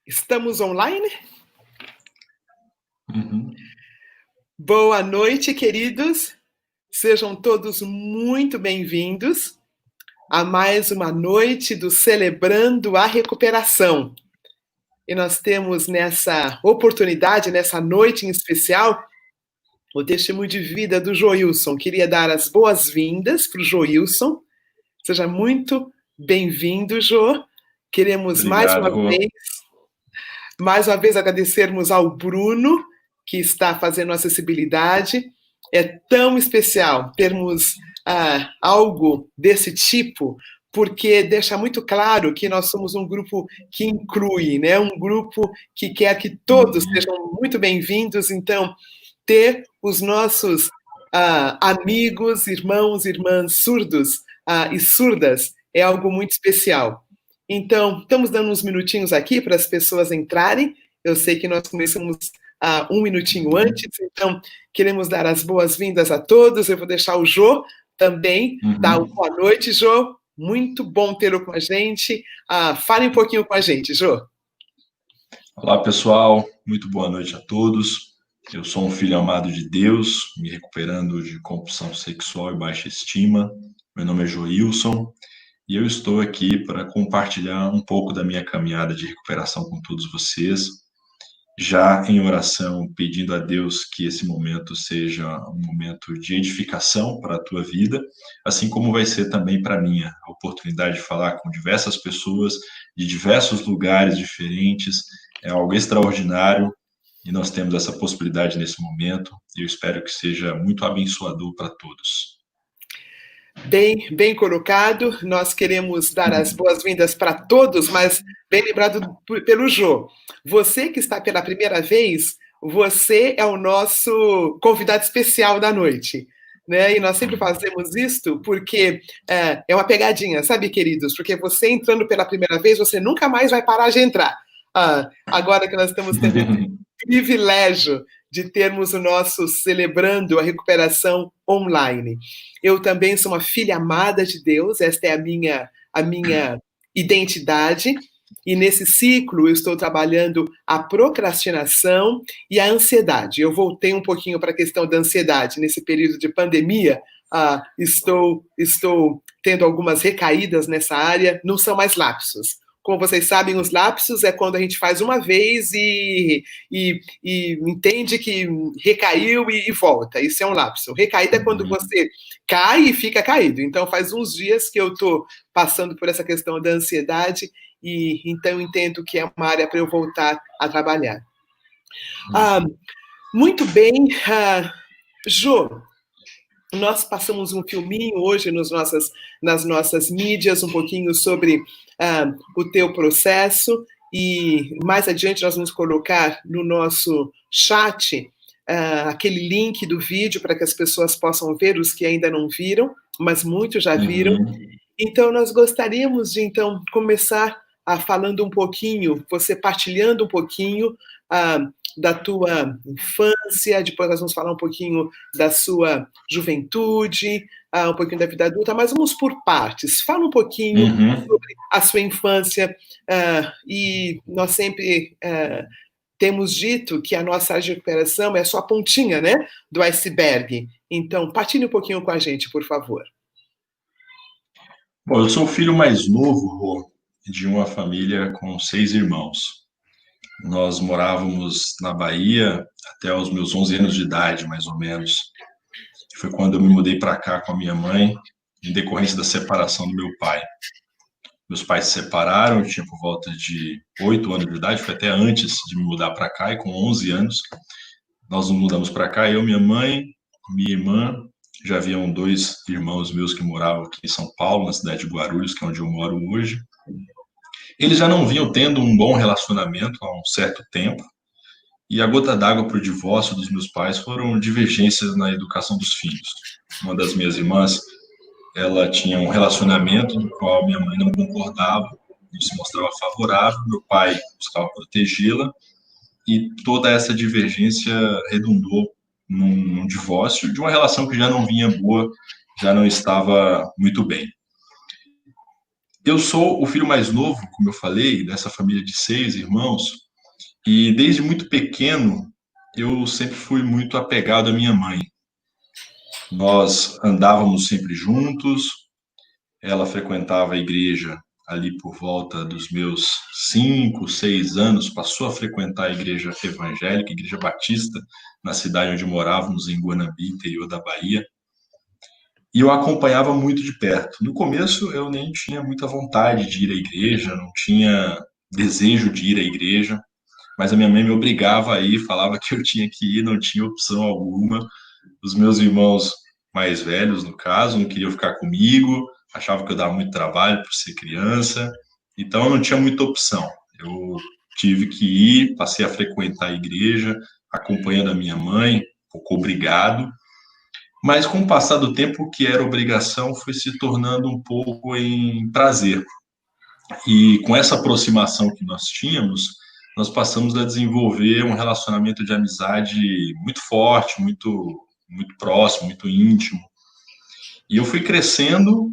Estamos online? Uhum. Boa noite, queridos. Sejam todos muito bem-vindos a mais uma noite do Celebrando a Recuperação. E nós temos nessa oportunidade, nessa noite em especial, o testemunho de vida do Joilson. Queria dar as boas-vindas para o Joilson. Seja muito bem-vindo, Jô. Queremos Obrigado, Rô. mais uma vez agradecermos ao Bruno, que está fazendo acessibilidade. É tão especial termos algo desse tipo, porque deixa muito claro que nós somos um grupo que inclui, né? Um grupo que quer que todos sejam muito bem-vindos. Então, ter os nossos amigos, irmãos, irmãs surdos e surdas é algo muito especial. Então, estamos dando uns minutinhos aqui para as pessoas entrarem. Eu sei que nós começamos um minutinho antes, então queremos dar as boas-vindas a todos. Eu vou deixar o Jô também dar uma boa noite, Jô. Muito bom tê-lo com a gente. Fale um pouquinho com a gente, Jô. Olá, pessoal. Muito boa noite a todos. Eu sou um filho amado de Deus, me recuperando de compulsão sexual e baixa estima. Meu nome é Joilson e eu estou aqui para compartilhar um pouco da minha caminhada de recuperação com todos vocês, já em oração, pedindo a Deus que esse momento seja um momento de edificação para a tua vida, assim como vai ser também para a minha, a oportunidade de falar com diversas pessoas de diversos lugares diferentes, é algo extraordinário e nós temos essa possibilidade nesse momento e eu espero que seja muito abençoador para todos. Bem colocado, nós queremos dar as boas-vindas para todos, mas bem lembrado pelo Jô. Você que está pela primeira vez, você é o nosso convidado especial da noite. Né? E nós sempre fazemos isto porque é uma pegadinha, sabe, queridos? Porque você entrando pela primeira vez, você nunca mais vai parar de entrar. Agora que nós estamos tendo esse privilégio de termos o nosso Celebrando a Recuperação online. Eu também sou uma filha amada de Deus, esta é a minha identidade, e nesse ciclo eu estou trabalhando a procrastinação e a ansiedade. Eu voltei um pouquinho para a questão da ansiedade. Nesse período de pandemia, estou tendo algumas recaídas nessa área, não são mais lapsos. Como vocês sabem, os lapsos é quando a gente faz uma vez e entende que recaiu e volta. Isso é um lapso. Recaída é quando você cai e fica caído. Então, faz uns dias que eu estou passando por essa questão da ansiedade e então eu entendo que é uma área para eu voltar a trabalhar. Muito bem. Jô, nós passamos um filminho hoje nas nossas mídias, um pouquinho sobre o teu processo, e mais adiante nós vamos colocar no nosso chat aquele link do vídeo para que as pessoas possam ver, os que ainda não viram, mas muitos já viram. Então, nós gostaríamos de, então, começar falando um pouquinho, você partilhando um pouquinho da tua infância, depois nós vamos falar um pouquinho da sua juventude, um pouquinho da vida adulta, mas vamos por partes. Fala um pouquinho sobre a sua infância, e nós sempre temos dito que a nossa área de recuperação é só a pontinha, né, do iceberg. Então, partilhe um pouquinho com a gente, por favor. Bom, eu sou o filho mais novo, Rô, de uma família com 6 irmãos. Nós morávamos na Bahia até os meus 11 anos de idade, mais ou menos. Foi quando eu me mudei para cá com a minha mãe, em decorrência da separação do meu pai. Meus pais se separaram, eu tinha por volta de 8 anos de idade, foi até antes de me mudar para cá, e com 11 anos nós nos mudamos para cá, eu, minha mãe, minha irmã, já haviam 2 irmãos meus que moravam aqui em São Paulo, na cidade de Guarulhos, que é onde eu moro hoje. Eles já não vinham tendo um bom relacionamento há um certo tempo, e a gota d'água para o divórcio dos meus pais foram divergências na educação dos filhos. Uma das minhas irmãs, ela tinha um relacionamento no qual minha mãe não concordava, não se mostrava favorável, meu pai buscava protegê-la, e toda essa divergência redundou num divórcio de uma relação que já não vinha boa, já não estava muito bem. Eu sou o filho mais novo, como eu falei, dessa família de 6 irmãos, e desde muito pequeno eu sempre fui muito apegado à minha mãe. Nós andávamos sempre juntos, ela frequentava a igreja ali por volta dos meus 5, 6 anos, passou a frequentar a igreja evangélica, a igreja batista, na cidade onde morávamos, em Guanabi, interior da Bahia, e eu acompanhava muito de perto. No começo eu nem tinha muita vontade de ir à igreja, não tinha desejo de ir à igreja, mas a minha mãe me obrigava a ir, falava que eu tinha que ir, não tinha opção alguma. Os meus irmãos mais velhos, no caso, não queriam ficar comigo, achavam que eu dava muito trabalho por ser criança, então eu não tinha muita opção. Eu tive que ir, passei a frequentar a igreja, acompanhando a minha mãe, um pouco obrigado, mas com o passar do tempo, o que era obrigação foi se tornando um pouco em prazer. E com essa aproximação que nós tínhamos, nós passamos a desenvolver um relacionamento de amizade muito forte, muito próximo, muito íntimo. E eu fui crescendo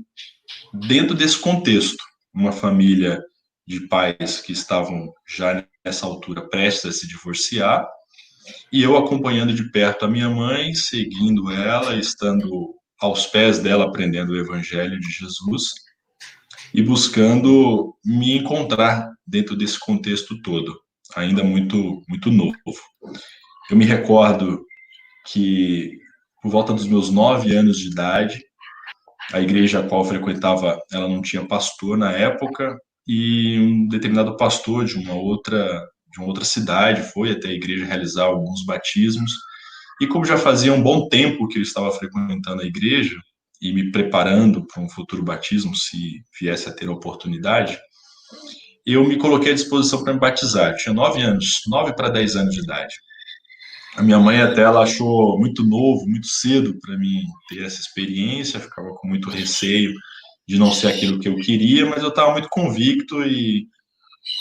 dentro desse contexto, uma família de pais que estavam já nessa altura prestes a se divorciar, e eu acompanhando de perto a minha mãe, seguindo ela, estando aos pés dela, aprendendo o Evangelho de Jesus e buscando me encontrar dentro desse contexto todo, ainda muito novo. Eu me recordo que, por volta dos meus 9 anos de idade, a igreja a qual eu frequentava, ela não tinha pastor na época, e um determinado pastor de uma outra cidade foi até a igreja realizar alguns batismos, e como já fazia um bom tempo que eu estava frequentando a igreja e me preparando para um futuro batismo, se viesse a ter a oportunidade, eu me coloquei à disposição para me batizar. Eu tinha 9 anos, 9 para 10 anos de idade. A minha mãe até ela achou muito novo, muito cedo para mim ter essa experiência, ficava com muito receio de não ser aquilo que eu queria, mas eu estava muito convicto e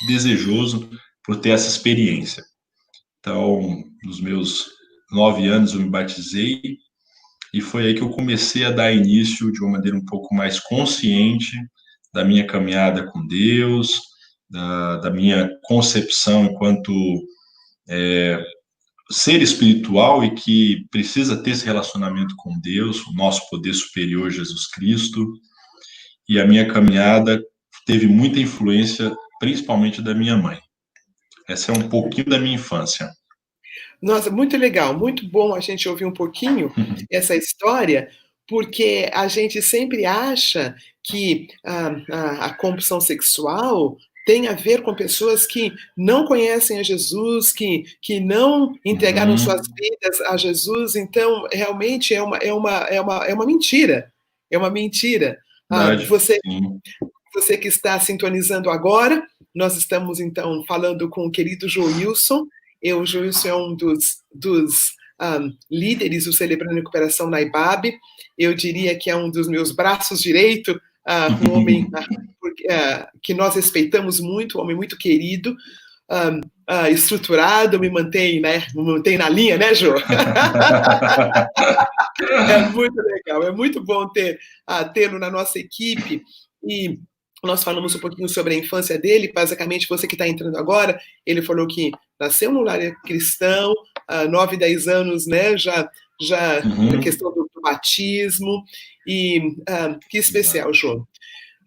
desejoso por ter essa experiência. Então, nos meus 9 anos eu me batizei e foi aí que eu comecei a dar início de uma maneira um pouco mais consciente da minha caminhada com Deus, da minha concepção enquanto ser espiritual e que precisa ter esse relacionamento com Deus, o nosso poder superior, Jesus Cristo. E a minha caminhada teve muita influência, principalmente da minha mãe. Essa é um pouquinho da minha infância. Nossa, muito legal, muito bom a gente ouvir um pouquinho essa história, porque a gente sempre acha que a compulsão sexual tem a ver com pessoas que não conhecem a Jesus, que não entregaram suas Uhum. vidas a Jesus, então realmente é uma mentira. É uma mentira. Verdade, Você, sim. você que está sintonizando agora, nós estamos então falando com o querido Joilson. O Joilson é um dos líderes do Celebrando a Recuperação na IBAB. Eu diria que é um dos meus braços direito, um homem que nós respeitamos muito, um homem muito querido, estruturado, me mantém na linha, né, Jô? É muito legal, é muito bom tê-lo na nossa equipe. E nós falamos um pouquinho sobre a infância dele. Basicamente, você que está entrando agora, ele falou que nasceu no lar cristão, 9, 10 anos, né? Já na Uhum. questão do batismo. E que especial, Exato. Jô.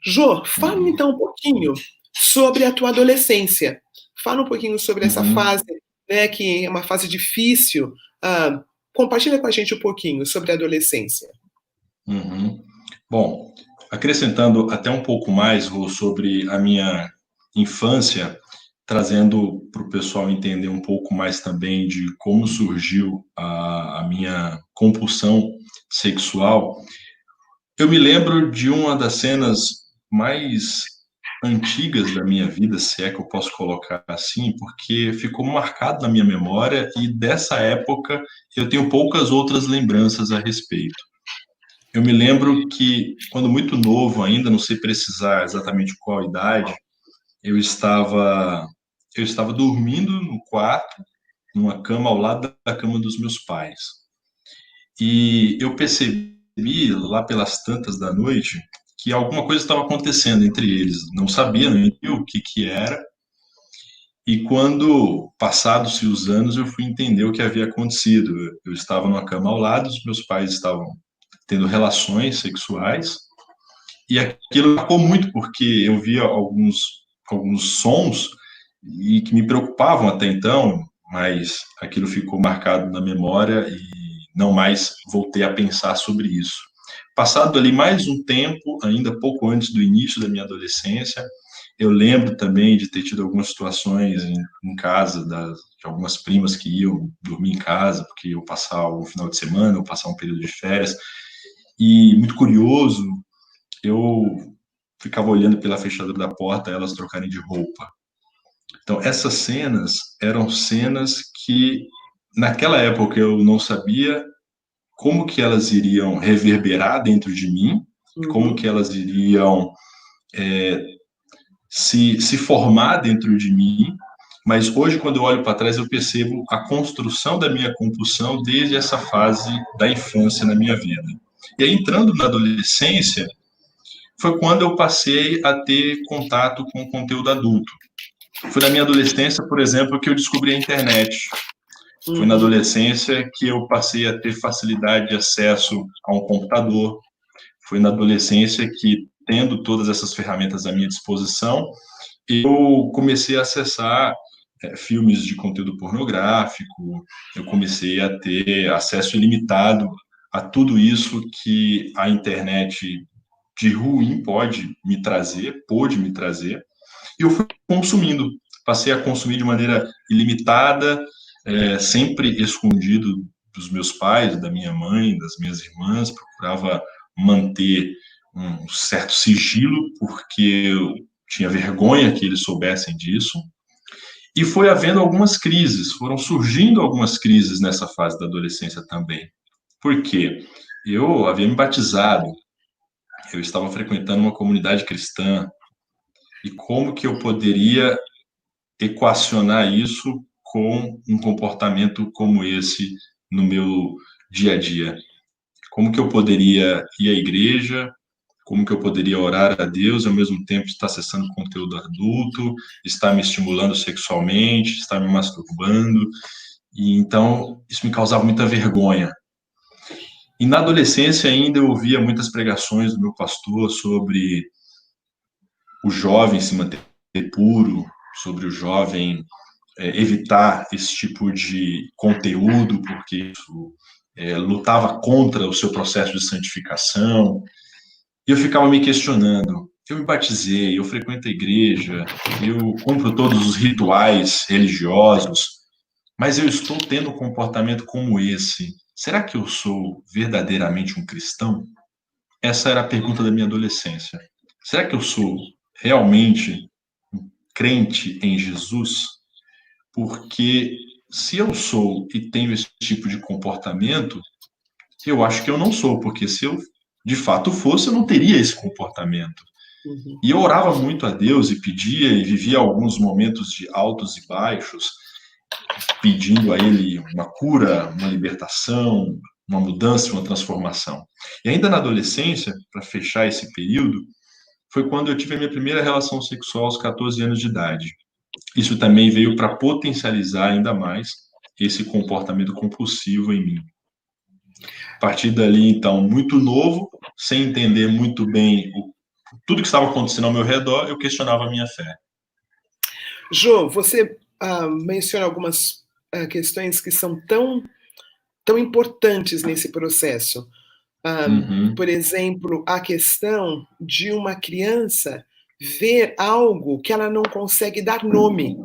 Jô, fala Uhum. então um pouquinho sobre a tua adolescência. Fala um pouquinho sobre essa Uhum. fase, né, que é uma fase difícil. Compartilha com a gente um pouquinho sobre a adolescência. Uhum. Bom, acrescentando até um pouco mais Rô, sobre a minha infância, trazendo para o pessoal entender um pouco mais também de como surgiu a minha compulsão sexual. Eu me lembro de uma das cenas mais antigas da minha vida, se é que eu posso colocar assim, porque ficou marcado na minha memória e dessa época eu tenho poucas outras lembranças a respeito. Eu me lembro que, quando muito novo ainda, não sei precisar exatamente qual idade, eu estava, eu estava dormindo no quarto, numa cama ao lado da cama dos meus pais. E eu percebi, lá pelas tantas da noite, que alguma coisa estava acontecendo entre eles. Não sabia, não entendia o que era. E quando, passados-se os anos, eu fui entender o que havia acontecido. Eu estava numa cama ao lado, os meus pais estavam tendo relações sexuais, e aquilo marcou muito, porque eu via alguns sons e que me preocupavam até então, mas aquilo ficou marcado na memória e não mais voltei a pensar sobre isso. Passado ali mais um tempo, ainda pouco antes do início da minha adolescência, eu lembro também de ter tido algumas situações em casa, de algumas primas que iam dormir em casa, porque iam passar um final de semana ou passar um período de férias. E, muito curioso, eu ficava olhando pela fechadura da porta elas trocarem de roupa. Então, essas cenas eram cenas que, naquela época, eu não sabia como que elas iriam reverberar dentro de mim, como que elas iriam se formar dentro de mim, mas hoje, quando eu olho para trás, eu percebo a construção da minha compulsão desde essa fase da infância na minha vida. E aí, entrando na adolescência, foi quando eu passei a ter contato com o conteúdo adulto. Foi na minha adolescência, por exemplo, que eu descobri a internet. Foi na adolescência que eu passei a ter facilidade de acesso a um computador. Foi na adolescência que, tendo todas essas ferramentas à minha disposição, eu comecei a acessar filmes de conteúdo pornográfico, eu comecei a ter acesso ilimitado a tudo isso que a internet de ruim pôde me trazer, e eu fui consumindo, passei a consumir de maneira ilimitada, sempre escondido dos meus pais, da minha mãe, das minhas irmãs, procurava manter um certo sigilo, porque eu tinha vergonha que eles soubessem disso, e foi havendo algumas crises, foram surgindo algumas crises nessa fase da adolescência também. Por quê? Eu havia me batizado, eu estava frequentando uma comunidade cristã, e como que eu poderia equacionar isso com um comportamento como esse no meu dia a dia? Como que eu poderia ir à igreja? Como que eu poderia orar a Deus e ao mesmo tempo estar acessando conteúdo adulto, estar me estimulando sexualmente, estar me masturbando? E então isso me causava muita vergonha. E na adolescência ainda eu ouvia muitas pregações do meu pastor sobre o jovem se manter puro, sobre o jovem evitar esse tipo de conteúdo, porque isso lutava contra o seu processo de santificação. E eu ficava me questionando. Eu me batizei, eu frequento a igreja, eu cumpro todos os rituais religiosos, mas eu estou tendo um comportamento como esse. Será que eu sou verdadeiramente um cristão? Essa era a pergunta da minha adolescência. Será que eu sou realmente crente em Jesus? Porque se eu sou e tenho esse tipo de comportamento, eu acho que eu não sou, porque se eu de fato fosse, eu não teria esse comportamento. E eu orava muito a Deus e pedia e vivia alguns momentos de altos e baixos, pedindo a Ele uma cura, uma libertação, uma mudança, uma transformação. E ainda na adolescência, para fechar esse período, foi quando eu tive a minha primeira relação sexual aos 14 anos de idade. Isso também veio para potencializar ainda mais esse comportamento compulsivo em mim. A partir dali, então, muito novo, sem entender muito bem tudo que estava acontecendo ao meu redor, eu questionava a minha fé. Jô, você menciona algumas questões que são tão importantes nesse processo. Por exemplo, a questão de uma criança ver algo que ela não consegue dar nome,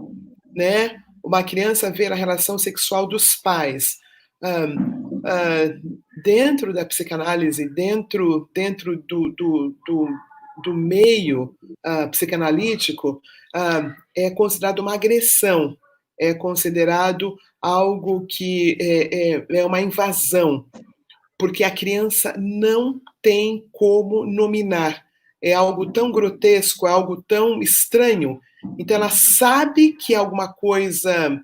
né? Uma criança ver a relação sexual dos pais. Dentro da psicanálise, dentro do meio psicanalítico, é considerado uma agressão, é considerado algo que é uma invasão, porque a criança não tem como nominar. É algo tão grotesco, é algo tão estranho. Então, ela sabe que é alguma coisa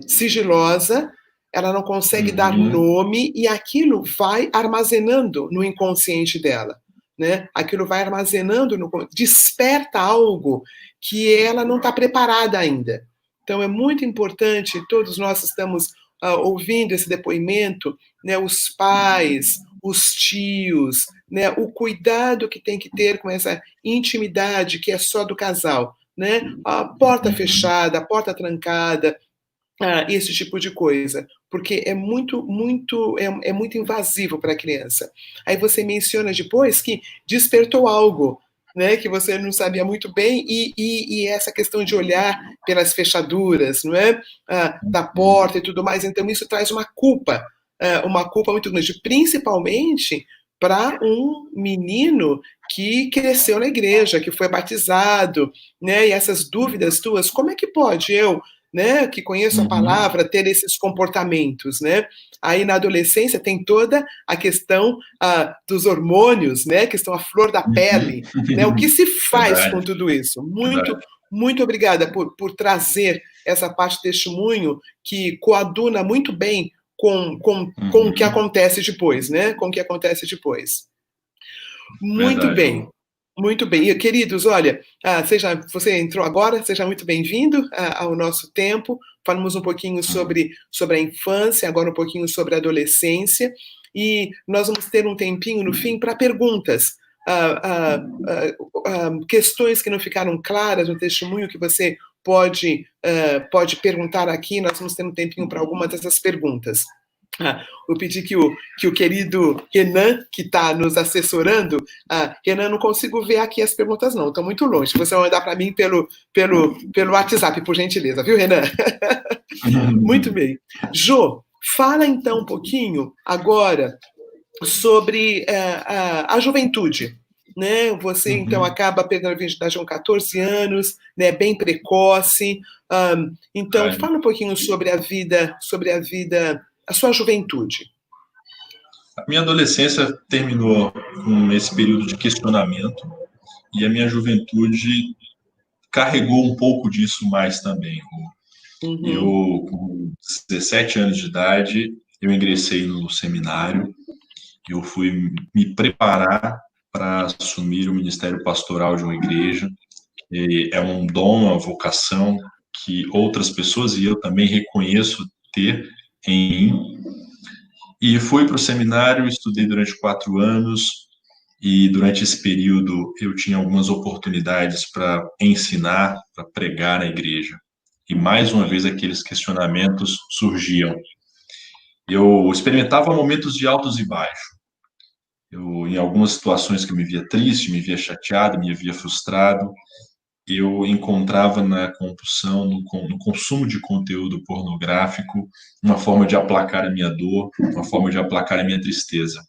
sigilosa, ela não consegue dar nome, e aquilo vai armazenando no inconsciente dela. né? Aquilo vai armazenando, desperta algo que ela não está preparada ainda. Então é muito importante, todos nós estamos ouvindo esse depoimento, né, os pais, os tios, né, o cuidado que tem que ter com essa intimidade que é só do casal, né? A porta fechada, a porta trancada, esse tipo de coisa, porque é muito invasivo para a criança. Aí você menciona depois que despertou algo, né, que você não sabia muito bem, e essa questão de olhar pelas fechaduras, não é? Da porta e tudo mais, então isso traz uma culpa muito grande, principalmente para um menino que cresceu na igreja, que foi batizado, né? E essas dúvidas tuas, como é que pode eu, né, que conheço a palavra, ter esses comportamentos, né? Aí na adolescência tem toda a questão dos hormônios, né, que estão à flor da pele, né? O que se faz com Verdade, tudo isso? Muito, verdade. muito obrigada por trazer essa parte de testemunho que coaduna muito bem com o que Uhum. acontece depois, né? Com o que acontece depois. Muito Verdade, bem. Rô. Muito bem. E, queridos, olha, você entrou agora, seja muito bem-vindo ao nosso tempo. Falamos um pouquinho sobre a infância, agora um pouquinho sobre a adolescência. E nós vamos ter um tempinho no fim para perguntas. Questões que não ficaram claras no testemunho que você pode perguntar aqui. Nós vamos ter um tempinho para algumas dessas perguntas. Vou pedir que o querido Renan, que está nos assessorando, Renan, não consigo ver aqui as perguntas, não, estão muito longe. Você vai mandar para mim pelo WhatsApp, por gentileza, viu, Renan? Muito bem. Jô, fala então um pouquinho agora sobre a juventude. Né? Você então Uhum. acaba perdendo a virgindade com 14 anos, né? Bem precoce. Então, Verdade. fala um pouquinho sobre a sua juventude. A minha adolescência terminou com esse período de questionamento e a minha juventude carregou um pouco disso mais também, Rô. Uhum, Eu, com 17 anos de idade, eu ingressei no seminário, eu fui me preparar para assumir o ministério pastoral de uma igreja. E é um dom, uma vocação que outras pessoas e eu também reconheço ter em mim. E fui para o seminário, estudei durante 4 anos, e durante esse período eu tinha algumas oportunidades para ensinar, para pregar na igreja. E mais uma vez aqueles questionamentos surgiam. Eu experimentava momentos de altos e baixos. Eu, em algumas situações que eu me via triste, me via chateado, me via frustrado, eu encontrava na compulsão, no consumo de conteúdo pornográfico, uma forma de aplacar a minha dor, uma forma de aplacar a minha tristeza.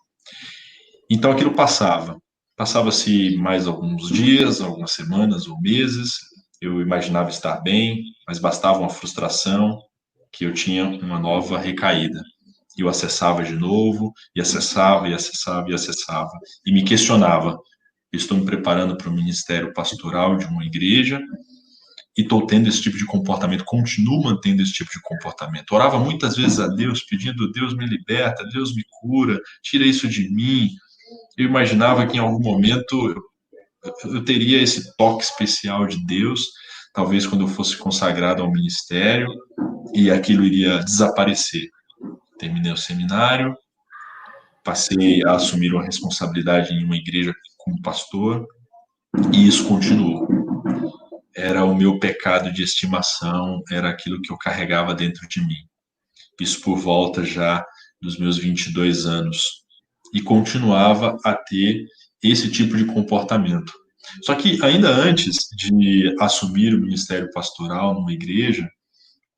Então aquilo passava. Passava-se mais alguns dias, algumas semanas ou meses. Eu imaginava estar bem, mas bastava uma frustração que eu tinha uma nova recaída. Eu acessava de novo, e acessava, e acessava, e acessava. E me questionava: estou me preparando para o ministério pastoral de uma igreja e estou tendo esse tipo de comportamento, continuo mantendo esse tipo de comportamento. Orava muitas vezes a Deus, pedindo: Deus me liberta, Deus me cura, tira isso de mim. Eu imaginava que em algum momento eu teria esse toque especial de Deus, talvez quando eu fosse consagrado ao ministério, e aquilo iria desaparecer. Terminei o seminário, passei a assumir uma responsabilidade em uma igreja como pastor, e isso continuou. Era o meu pecado de estimação, era aquilo que eu carregava dentro de mim. Isso por volta já dos meus 22 anos. E continuava a ter esse tipo de comportamento. Só que ainda antes de assumir o ministério pastoral numa igreja,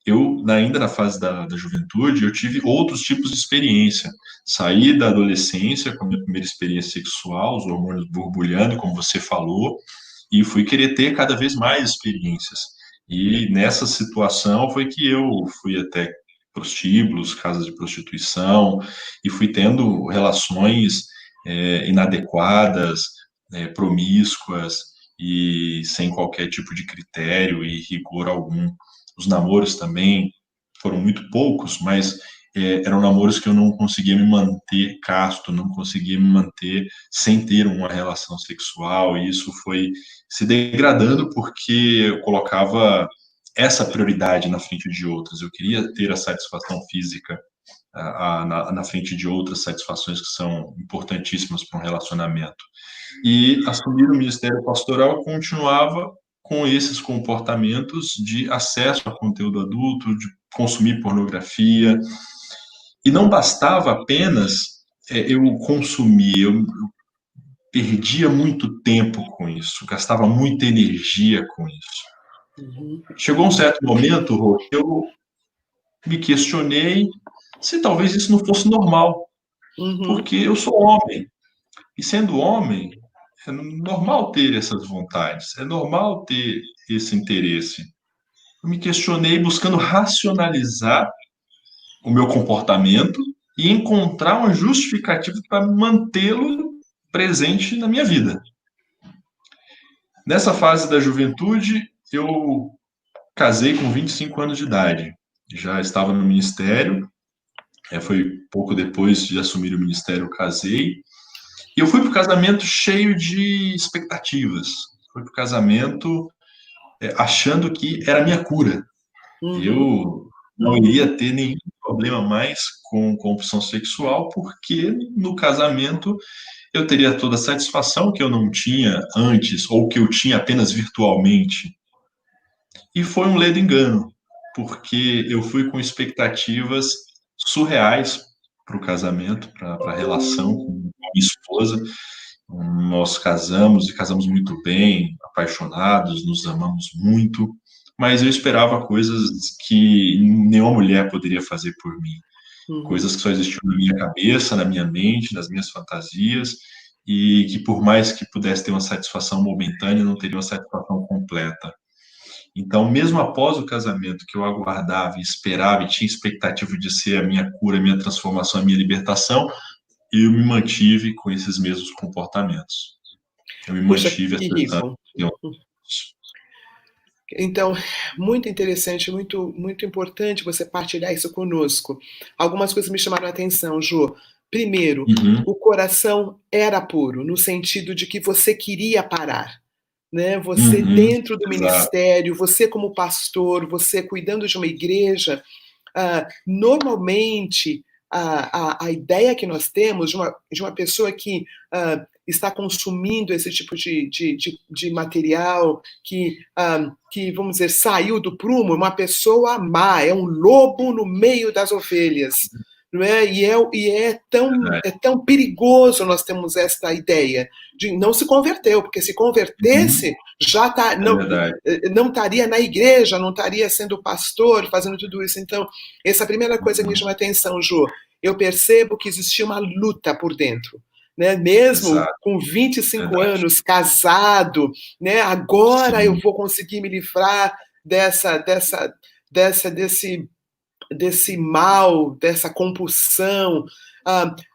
eu, ainda na fase da juventude, eu tive outros tipos de experiência. Saí da adolescência com a minha primeira experiência sexual, os hormônios borbulhando, como você falou, e fui querer ter cada vez mais experiências. E nessa situação foi que eu fui até prostíbulos, casas de prostituição, e fui tendo relações inadequadas, promíscuas e sem qualquer tipo de critério e rigor algum. Os namoros também foram muito poucos, mas eram namoros que eu não conseguia me manter casto, não conseguia me manter sem ter uma relação sexual, e isso foi se degradando porque eu colocava essa prioridade na frente de outras. Eu queria ter a satisfação física na frente de outras satisfações que são importantíssimas para um relacionamento. E assumir o ministério pastoral continuava com esses comportamentos de acesso a conteúdo adulto, de consumir pornografia, e não bastava apenas eu consumir, eu perdia muito tempo com isso, gastava muita energia com isso. Chegou um certo momento, Rô, que eu me questionei se talvez isso não fosse normal, porque eu sou homem, e sendo homem, é normal ter essas vontades, é normal ter esse interesse. Eu me questionei buscando racionalizar o meu comportamento e encontrar uma justificativa para mantê-lo presente na minha vida. Nessa fase da juventude, eu casei com 25 anos de idade. Já estava no ministério, foi pouco depois de assumir o ministério, eu casei. E eu fui para o casamento cheio de expectativas. Fui para o casamento achando que era a minha cura. Eu não iria ter nenhum problema mais com opção sexual, porque no casamento eu teria toda a satisfação que eu não tinha antes, ou que eu tinha apenas virtualmente. E foi um ledo engano, porque eu fui com expectativas surreais para o casamento, para a relação com a minha esposa. Nós casamos e casamos muito bem, apaixonados, nos amamos muito, mas eu esperava coisas que nenhuma mulher poderia fazer por mim. Coisas que só existiam na minha cabeça, na minha mente, nas minhas fantasias, e que por mais que pudesse ter uma satisfação momentânea, não teria uma satisfação completa. Então, mesmo após o casamento, que eu aguardava e esperava e tinha expectativa de ser a minha cura, a minha transformação, a minha libertação, eu me mantive com esses mesmos comportamentos. Eu me Puxa, mantive que acessando. rico. Então, muito interessante, muito, muito importante você partilhar isso conosco. Algumas coisas me chamaram a atenção, Jô. Primeiro, o coração era puro, no sentido de que você queria parar. Né? Você dentro do Exato. ministério, você como pastor, você cuidando de uma igreja, normalmente a ideia que nós temos de uma pessoa que está consumindo esse tipo de material, que, vamos dizer, saiu do prumo, uma pessoa má, é um lobo no meio das ovelhas. Não é? É tão perigoso nós temos esta ideia de não se converteu, porque se convertesse, já tá, não estaria na igreja, não estaria sendo pastor, fazendo tudo isso. Então, essa é a primeira coisa que me chama a atenção, Jô. Eu percebo que existia uma luta por dentro. Né? Mesmo com 25 anos, casado, né? Agora eu vou conseguir me livrar desse mal, dessa compulsão.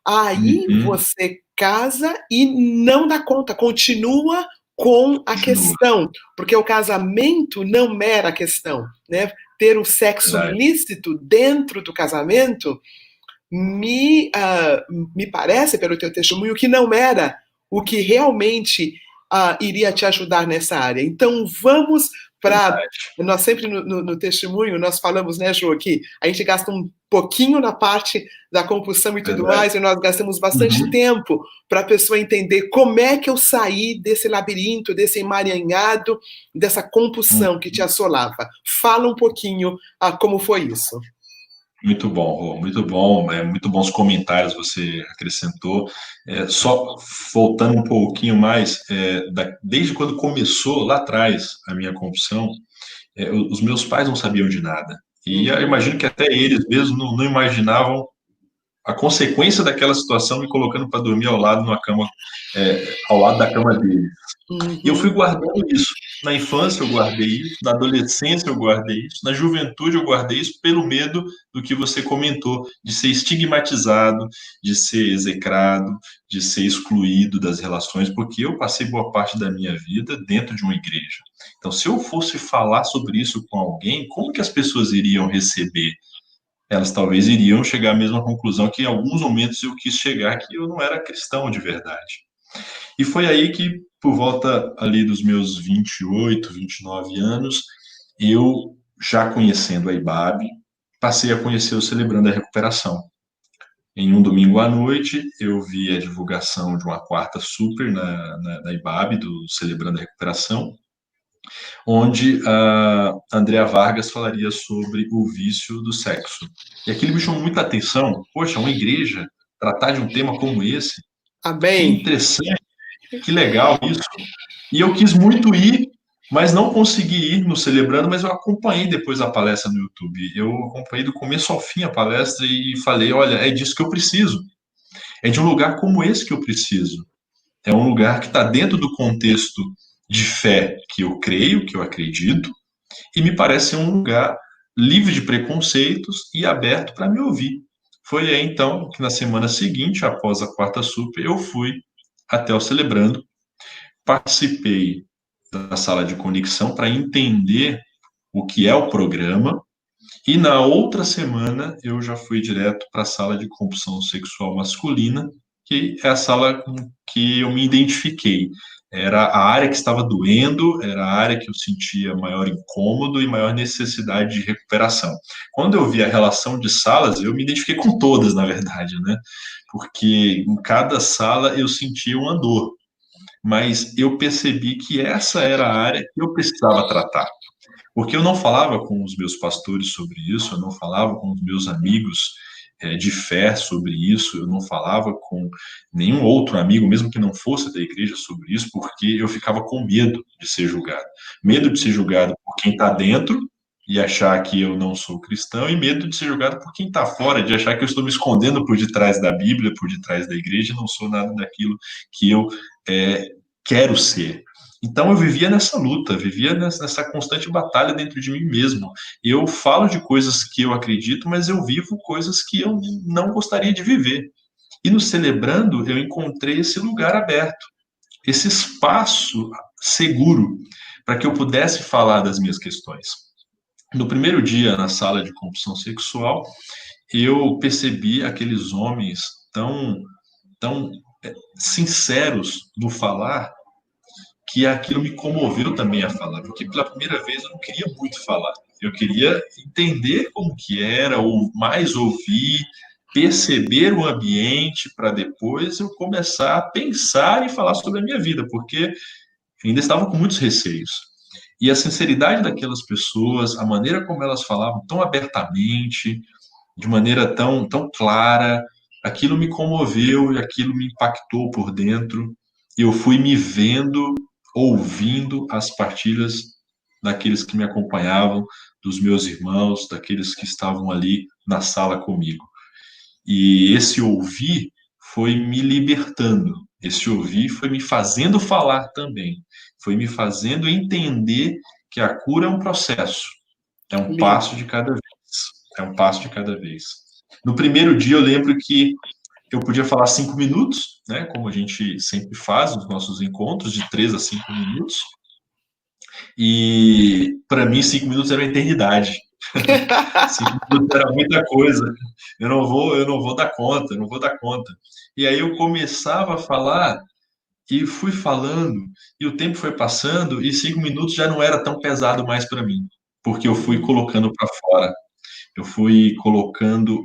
Aí você casa e não dá conta, continua com a questão, porque o casamento não era a questão, né? Ter o sexo lícito dentro do casamento me parece, pelo teu testemunho, que não era o que realmente iria te ajudar nessa área. Então, vamos para... Nós sempre, no testemunho, nós falamos, né, Jô, que a gente gasta um pouquinho na parte da compulsão e tudo mais, e nós gastamos bastante tempo para a pessoa entender como é que eu saí desse labirinto, desse emaranhado, dessa compulsão que te assolava. Fala um pouquinho como foi isso. Muito bom, Rô, muito bom, muito bons comentários você acrescentou. Só voltando um pouquinho mais, desde quando começou lá atrás a minha compulsão, os meus pais não sabiam de nada. E eu imagino que até eles mesmos não imaginavam a consequência daquela situação, me colocando para dormir ao lado numa cama, ao lado da cama deles. E eu fui guardando isso. Na infância eu guardei isso, na adolescência eu guardei isso, na juventude eu guardei isso pelo medo do que você comentou, de ser estigmatizado, de ser execrado, de ser excluído das relações, porque eu passei boa parte da minha vida dentro de uma igreja. Então, se eu fosse falar sobre isso com alguém, como que as pessoas iriam receber? elas talvez iriam chegar à mesma conclusão que em alguns momentos eu quis chegar, que eu não era cristão de verdade. E foi aí que, por volta ali dos meus 28, 29 anos, eu, já conhecendo a IBAB, passei a conhecer o Celebrando a Recuperação. Em um domingo à noite, eu vi a divulgação de uma quarta super na IBAB, do Celebrando a Recuperação, onde a Andrea Vargas falaria sobre o vício do sexo. E aquilo me chamou muita atenção. Poxa, uma igreja tratar de um tema como esse, que Amém. interessante, que legal isso. E eu quis muito ir, mas não consegui ir no Celebrando, mas eu acompanhei depois a palestra no YouTube. Eu acompanhei do começo ao fim a palestra e falei, olha, é disso que eu preciso. É de um lugar como esse que eu preciso. É um lugar que está dentro do contexto de fé que eu creio, que eu acredito, e me parece um lugar livre de preconceitos e aberto para me ouvir. Foi aí, então, que na semana seguinte, após a quarta super, eu fui até o Celebrando, participei da sala de conexão para entender o que é o programa, e na outra semana eu já fui direto para a sala de compulsão sexual masculina, que é a sala com que eu me identifiquei. Era a área que estava doendo, era a área que eu sentia maior incômodo e maior necessidade de recuperação. Quando eu vi a relação de salas, eu me identifiquei com todas, na verdade, né? Porque em cada sala eu sentia uma dor, mas eu percebi que essa era a área que eu precisava tratar. Porque eu não falava com os meus pastores sobre isso, eu não falava com os meus amigos de fé sobre isso, eu não falava com nenhum outro amigo, mesmo que não fosse da igreja, sobre isso, porque eu ficava com medo de ser julgado. Medo de ser julgado por quem está dentro e achar que eu não sou cristão, e medo de ser julgado por quem está fora, de achar que eu estou me escondendo por detrás da Bíblia, por detrás da igreja, e não sou nada daquilo que eu quero ser. Então eu vivia nessa luta, vivia nessa constante batalha dentro de mim mesmo. Eu falo de coisas que eu acredito, mas eu vivo coisas que eu não gostaria de viver. E no Celebrando, eu encontrei esse lugar aberto, esse espaço seguro para que eu pudesse falar das minhas questões. No primeiro dia, na sala de compulsão sexual, eu percebi aqueles homens tão sinceros no falar, que aquilo me comoveu também a falar, porque pela primeira vez eu não queria muito falar, eu queria entender como que era, ou mais ouvir, perceber o ambiente, para depois eu começar a pensar e falar sobre a minha vida, porque ainda estava com muitos receios. E a sinceridade daquelas pessoas, a maneira como elas falavam tão abertamente, de maneira tão clara, aquilo me comoveu e aquilo me impactou por dentro. E eu fui me vendo, ouvindo as partilhas daqueles que me acompanhavam, dos meus irmãos, daqueles que estavam ali na sala comigo. E esse ouvir foi me libertando. Esse ouvir foi me fazendo falar também. Foi me fazendo entender que a cura é um processo. É um Lindo. passo de cada vez. É um passo de cada vez. No primeiro dia, eu lembro que eu podia falar 5 minutos, né, como a gente sempre faz nos nossos encontros, de 3 a 5 minutos. E, para mim, 5 minutos era uma eternidade. 5 minutos era muita coisa. Eu não vou dar conta, eu não vou dar conta. E aí eu começava a falar e fui falando, e o tempo foi passando, e 5 minutos já não era tão pesado mais para mim, porque eu fui colocando para fora. Eu fui colocando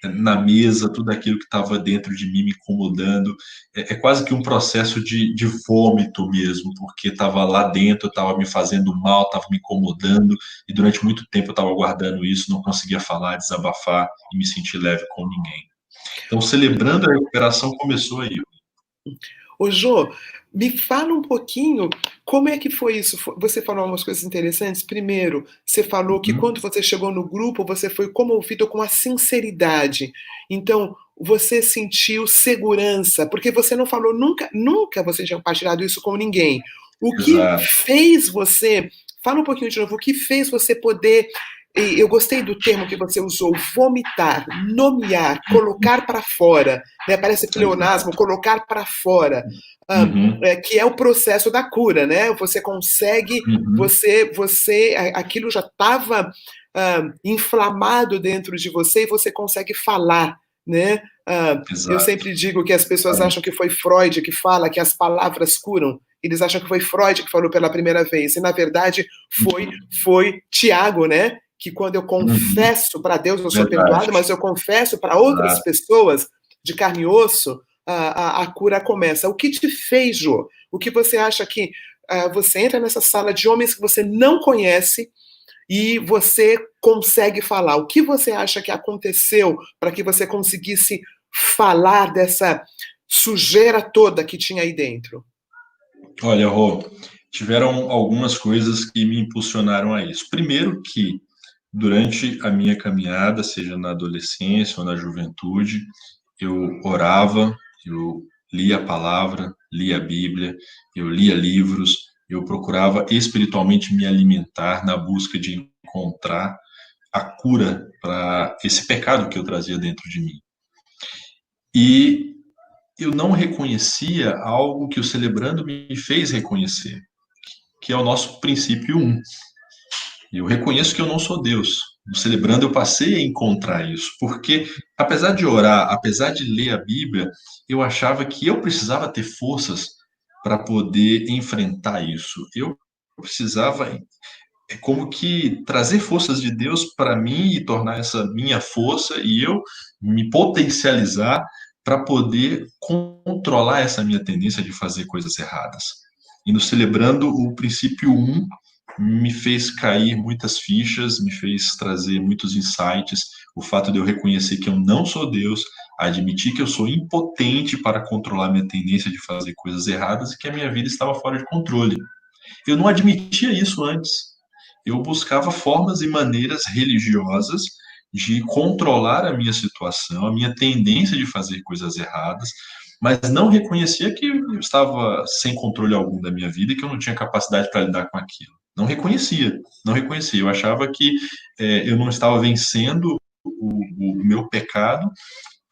na mesa tudo aquilo que estava dentro de mim, me incomodando. É quase que um processo de vômito mesmo, porque estava lá dentro, estava me fazendo mal, estava me incomodando, e durante muito tempo eu estava guardando isso, não conseguia falar, desabafar e me sentir leve com ninguém. Então, celebrando a recuperação, começou aí. Ô, Jô, me fala um pouquinho como é que foi isso. Você falou algumas coisas interessantes. Primeiro, você falou que Uhum. quando você chegou no grupo, você foi comovido com a sinceridade. Então, você sentiu segurança, porque você não falou nunca, nunca você tinha compartilhado isso com ninguém. O que Exato. fez você, fala um pouquinho de novo, o que fez você poder, e eu gostei do termo que você usou, vomitar, nomear, colocar para fora, né? Parece pleonasmo, Exato. colocar para fora, Uhum. que é o processo da cura, né? Você consegue, Uhum. aquilo já estava inflamado dentro de você e você consegue falar, né? Eu Exato. sempre digo que as pessoas acham que foi Freud que fala que as palavras curam. Eles acham que foi Freud que falou pela primeira vez. E, na verdade, foi Tiago, né? Que quando eu Uhum. confesso para Deus, eu sou Verdade. perdoado, mas eu confesso para outras Exato. pessoas de carne e osso, a cura começa. O que te fez, Jô? O que você acha que você entra nessa sala de homens que você não conhece e você consegue falar? O que você acha que aconteceu para que você conseguisse falar dessa sujeira toda que tinha aí dentro? Olha, Rô, tiveram algumas coisas que me impulsionaram a isso. Primeiro que, durante a minha caminhada, seja na adolescência ou na juventude, eu orava, eu lia a palavra, lia a Bíblia, eu lia livros, eu procurava espiritualmente me alimentar na busca de encontrar a cura para esse pecado que eu trazia dentro de mim. E eu não reconhecia algo que o Celebrando me fez reconhecer, que é o nosso princípio um. Eu reconheço que eu não sou Deus. No Celebrando eu passei a encontrar isso, porque apesar de orar, apesar de ler a Bíblia, eu achava que eu precisava ter forças para poder enfrentar isso. Eu precisava como que trazer forças de Deus para mim e tornar essa minha força e eu me potencializar para poder controlar essa minha tendência de fazer coisas erradas. E no Celebrando, o princípio um me fez cair muitas fichas, me fez trazer muitos insights, o fato de eu reconhecer que eu não sou Deus, admitir que eu sou impotente para controlar minha tendência de fazer coisas erradas e que a minha vida estava fora de controle. Eu não admitia isso antes. Eu buscava formas e maneiras religiosas de controlar a minha situação, a minha tendência de fazer coisas erradas, mas não reconhecia que eu estava sem controle algum da minha vida e que eu não tinha capacidade para lidar com aquilo. Não reconhecia, não reconhecia. Eu achava que eu não estava vencendo o meu pecado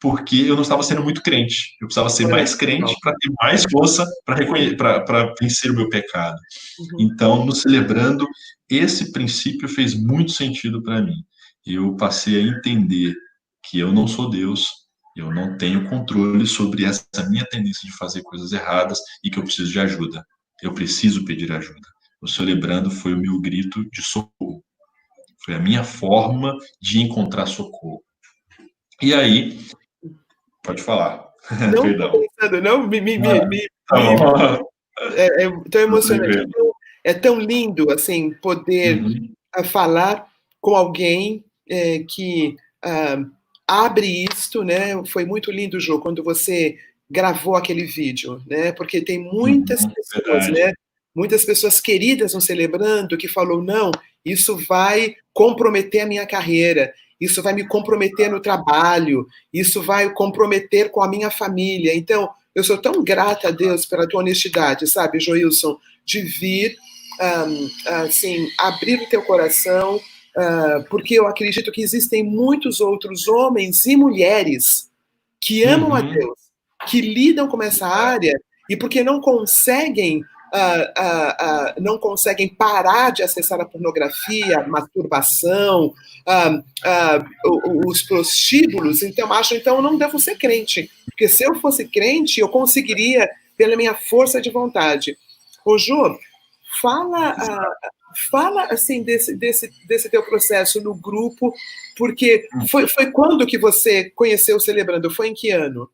porque eu não estava sendo muito crente. Eu precisava ser Olha mais que crente legal. para ter mais força para vencer o meu pecado. Uhum. Então, no Celebrando, esse princípio fez muito sentido para mim. Eu passei a entender que eu não sou Deus, eu não tenho controle sobre essa minha tendência de fazer coisas erradas e que eu preciso de ajuda. Eu preciso pedir ajuda. O Celebrando foi o meu grito de socorro. Foi a minha forma de encontrar socorro. E aí, pode falar. Não estou Perdão. pensando, não, Tá bom. é tão Tô emocionante, tranquilo. é tão lindo, assim, poder Uhum. falar com alguém que ah, abre isto, né? Foi muito lindo, Jô, quando você gravou aquele vídeo, né? Porque tem muitas Uhum. pessoas, Verdade. né? Muitas pessoas queridas no Celebrando que falou, não, isso vai comprometer a minha carreira, isso vai me comprometer no trabalho, isso vai comprometer com a minha família. Então, eu sou tão grata a Deus pela tua honestidade, sabe, Joilson, de vir assim, abrir o teu coração, porque eu acredito que existem muitos outros homens e mulheres que amam a Uhum. Deus, que lidam com essa área e porque não conseguem parar de acessar a pornografia, a masturbação, os prostíbulos, então acham, então eu não devo ser crente, porque se eu fosse crente, eu conseguiria pela minha força de vontade. Ô, Jô, fala, fala assim desse teu processo no grupo, porque foi quando que você conheceu o Celebrando? Foi em que ano?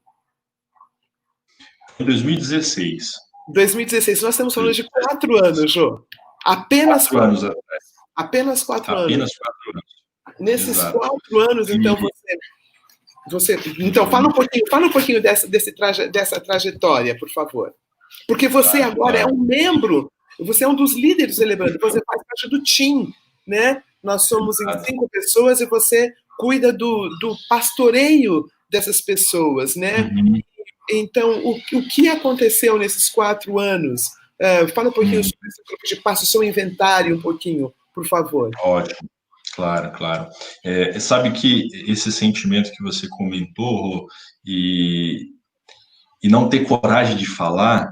Em 2016. 2016. Nós estamos falando de 2016. 4 anos, Jô. Apenas 4 4 anos anos. atrás. Apenas 4 anos. Apenas 4 anos. Nesses Exato. 4 anos, então, E então fala um pouquinho dessa trajetória, por favor. Porque você claro, agora é claro. um membro, você é um dos líderes do Celebrando, você faz parte do team, né? Nós somos em Exato. 5 pessoas e você cuida do pastoreio dessas pessoas, né? Uhum. Então, o que aconteceu nesses 4 anos? Fala um pouquinho Uhum. sobre esse grupo de passo, seu inventário um pouquinho, por favor. Ótimo. Claro, claro. Sabe que esse sentimento que você comentou, Rô, e, e não ter coragem de falar,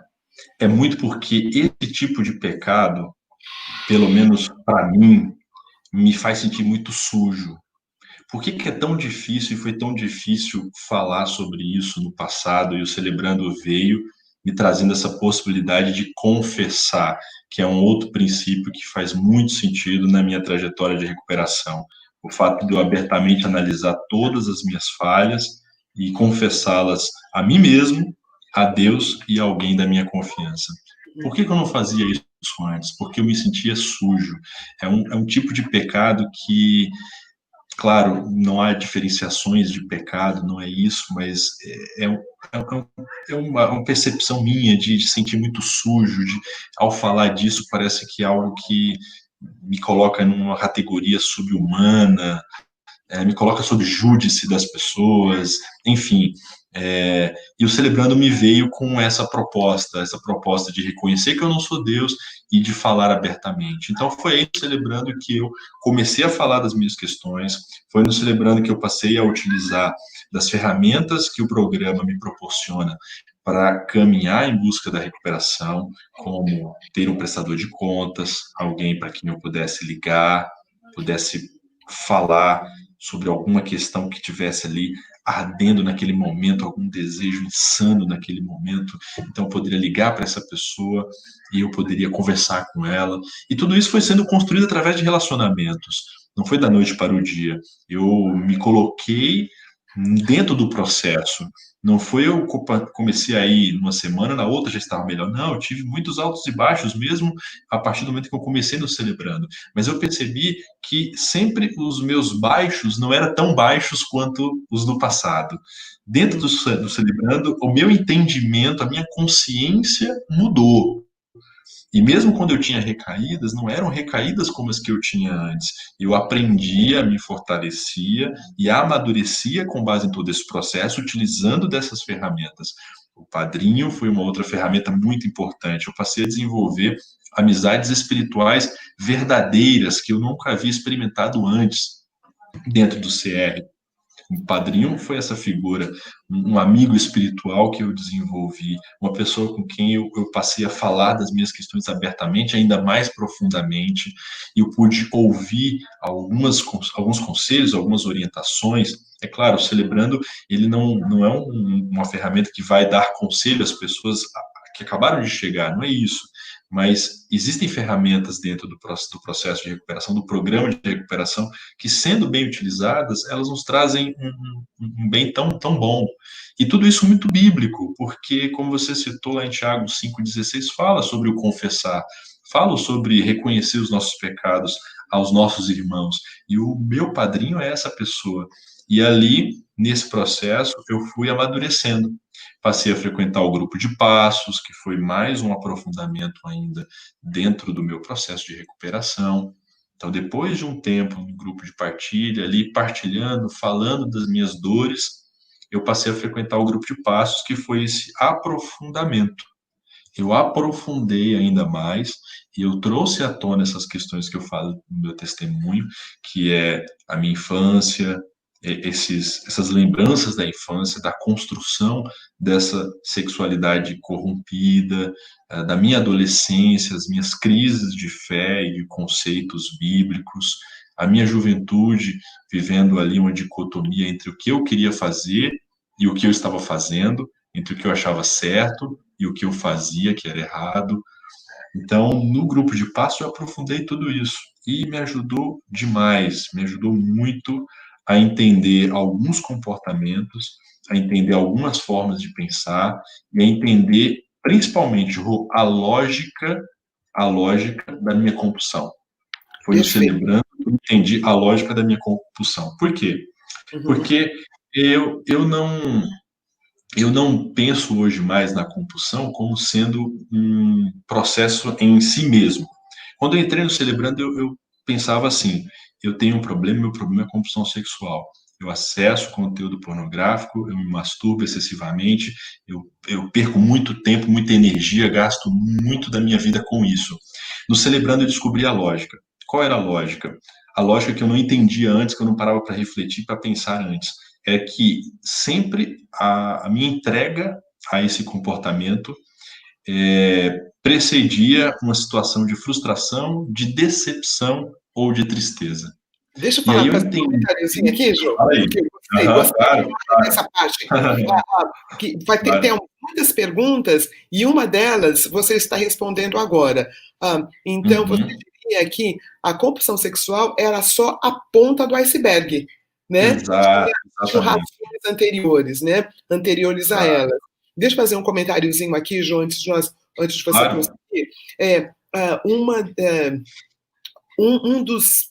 é muito porque esse tipo de pecado, pelo menos para mim, me faz sentir muito sujo. Por que é tão difícil e foi tão difícil falar sobre isso no passado e o Celebrando veio me trazendo essa possibilidade de confessar, que é um outro princípio que faz muito sentido na minha trajetória de recuperação. O fato de eu abertamente analisar todas as minhas falhas e confessá-las a mim mesmo, a Deus e a alguém da minha confiança. Por que eu não fazia isso antes? Porque eu me sentia sujo. É um tipo de pecado que, claro, não há diferenciações de pecado, não é isso, mas é uma percepção minha de sentir muito sujo, ao falar disso parece que é algo que me coloca numa categoria subhumana, me coloca sob júdice das pessoas, enfim. E o Celebrando me veio com essa proposta de reconhecer que eu não sou Deus e de falar abertamente. Então, foi aí no Celebrando que eu comecei a falar das minhas questões, foi no Celebrando que eu passei a utilizar das ferramentas que o programa me proporciona para caminhar em busca da recuperação, como ter um prestador de contas, alguém para quem eu pudesse ligar, pudesse falar sobre alguma questão que tivesse ali ardendo naquele momento, algum desejo insano naquele momento. Então, eu poderia ligar para essa pessoa e eu poderia conversar com ela. E tudo isso foi sendo construído através de relacionamentos. Não foi da noite para o dia. Eu me coloquei dentro do processo. Não foi eu comecei aí numa semana, na outra já estava melhor. Não, eu tive muitos altos e baixos mesmo a partir do momento que eu comecei no Celebrando. Mas eu percebi que sempre os meus baixos não eram tão baixos quanto os do passado. Dentro do Celebrando, o meu entendimento, a minha consciência mudou. E mesmo quando eu tinha recaídas, não eram recaídas como as que eu tinha antes. Eu aprendia, me fortalecia e amadurecia com base em todo esse processo, utilizando dessas ferramentas. O padrinho foi uma outra ferramenta muito importante. Eu passei a desenvolver amizades espirituais verdadeiras que eu nunca havia experimentado antes dentro do CR. O padrinho foi essa figura, um amigo espiritual que eu desenvolvi, uma pessoa com quem eu passei a falar das minhas questões abertamente, ainda mais profundamente, e eu pude ouvir alguns conselhos, algumas orientações. É claro, o Celebrando, ele não é uma ferramenta que vai dar conselho às pessoas que acabaram de chegar, não é isso. Mas existem ferramentas dentro do processo de recuperação, do programa de recuperação, que, sendo bem utilizadas, elas nos trazem um bem tão bom. E tudo isso muito bíblico, porque, como você citou lá em Tiago 5,16, fala sobre o confessar, fala sobre reconhecer os nossos pecados aos nossos irmãos. E o meu padrinho é essa pessoa. E ali, nesse processo, eu fui amadurecendo. Passei a frequentar o grupo de passos, que foi mais um aprofundamento ainda dentro do meu processo de recuperação. Então, depois de um tempo no grupo de partilha, ali partilhando, falando das minhas dores, eu passei a frequentar o grupo de passos, que foi esse aprofundamento. Eu aprofundei ainda mais e eu trouxe à tona essas questões que eu falo no meu testemunho, que é a minha infância, essas lembranças da infância, da construção dessa sexualidade corrompida, da minha adolescência, as minhas crises de fé e de conceitos bíblicos, a minha juventude vivendo ali uma dicotomia entre o que eu queria fazer e o que eu estava fazendo, entre o que eu achava certo e o que eu fazia que era errado. Então, no grupo de passo, eu aprofundei tudo isso e me ajudou demais, me ajudou muito a entender alguns comportamentos, a entender algumas formas de pensar e a entender, principalmente, a lógica da minha compulsão. Foi o Perfeito. Celebrando que eu entendi a lógica da minha compulsão. Por quê? Uhum. Porque eu não penso hoje mais na compulsão como sendo um processo em si mesmo. Quando eu entrei no Celebrando, eu pensava assim: eu tenho um problema, meu problema é compulsão sexual. Eu acesso conteúdo pornográfico, eu me masturbo excessivamente, eu perco muito tempo, muita energia, gasto muito da minha vida com isso. No Celebrando, eu descobri a lógica. Qual era a lógica? A lógica que eu não entendia antes, que eu não parava para refletir, para pensar antes. É que sempre a minha entrega a esse comportamento precedia uma situação de frustração, de decepção ou de tristeza. Deixa eu E aí eu fazer um entendi. comentáriozinho aqui, Jô, Fala aí. porque eu Aham, gostei claro, dessa parte. claro. Que vai ter, Claro. tem muitas perguntas e uma delas você está respondendo agora. Então, você Uhum. diria que a compulsão sexual era só a ponta do iceberg, né? Tinha Exatamente. razões anteriores, né? Anteriores a Claro. ela. Deixa eu fazer um comentáriozinho aqui, Jô, antes de você Claro. prosseguir. É, uma, um dos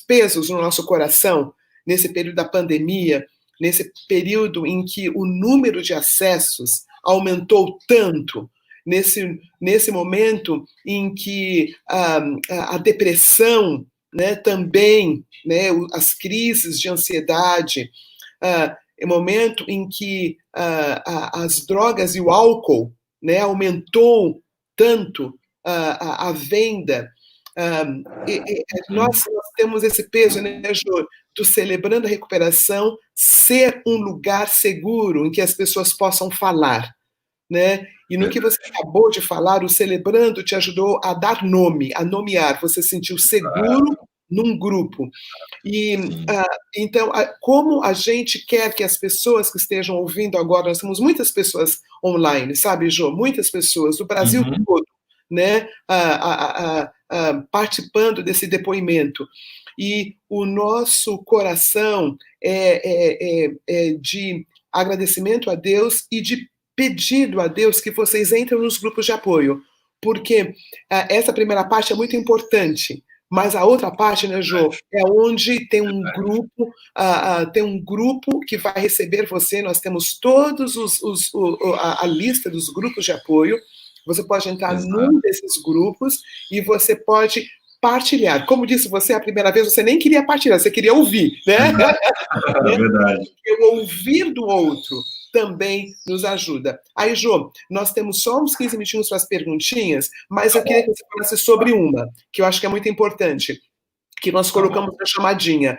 pesos no nosso coração, nesse período da pandemia, nesse período em que o número de acessos aumentou tanto, nesse momento em que a depressão, né, também, né, as crises de ansiedade, é momento em que as drogas e o álcool, né, aumentou tanto a venda. Nós temos esse peso, né, Jô, do Celebrando a Recuperação ser um lugar seguro em que as pessoas possam falar, né? E no que você acabou de falar, o Celebrando te ajudou a dar nome, a nomear. Você se sentiu seguro num grupo. E Sim. então, como a gente quer que as pessoas que estejam ouvindo agora, nós temos muitas pessoas online, sabe, Jô? Muitas pessoas do Brasil Uhum. todo, né? Participando desse depoimento. E o nosso coração é de agradecimento a Deus e de pedido a Deus que vocês entrem nos grupos de apoio, porque essa primeira parte é muito importante. Mas a outra parte, né, Jô, é onde tem um grupo que vai receber você. Nós temos todos a lista dos grupos de apoio. Você pode entrar Exato. num desses grupos e você pode partilhar. Como disse você a primeira vez, você nem queria partilhar, você queria ouvir, né? Exato. Verdade. O ouvir do outro também nos ajuda. Aí, Jô, nós temos só uns 15 minutinhos para as perguntinhas, mas Tá eu queria bom. que você falasse sobre uma, que eu acho que é muito importante, que nós Tá bom. colocamos na chamadinha.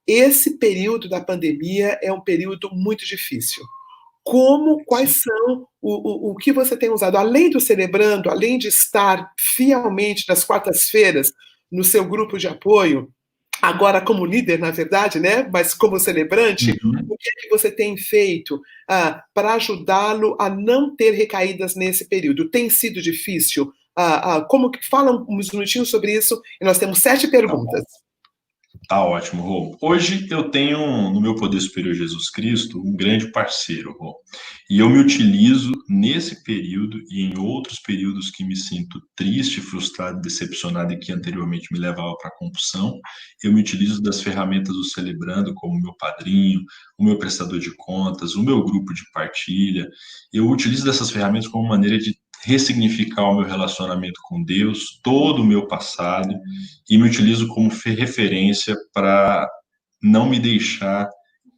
Esse período da pandemia é um período muito difícil. Sim. Quais são o que você tem usado, além do Celebrando, além de estar fielmente nas quartas-feiras no seu grupo de apoio, agora como líder, na verdade, né? Mas como celebrante, Uhum. o que é que você tem feito para ajudá-lo a não ter recaídas nesse período? Tem sido difícil? Fala uns minutinhos sobre isso e nós temos 7 Tá bom. perguntas. Tá ótimo, Rô. Hoje eu tenho no meu poder superior Jesus Cristo um grande parceiro, Rô. E eu me utilizo nesse período e em outros períodos que me sinto triste, frustrado, decepcionado e que anteriormente me levava para a compulsão, eu me utilizo das ferramentas do Celebrando, como o meu padrinho, o meu prestador de contas, o meu grupo de partilha. Eu utilizo dessas ferramentas como maneira de ressignificar o meu relacionamento com Deus, todo o meu passado, e me utilizo como referência para não me deixar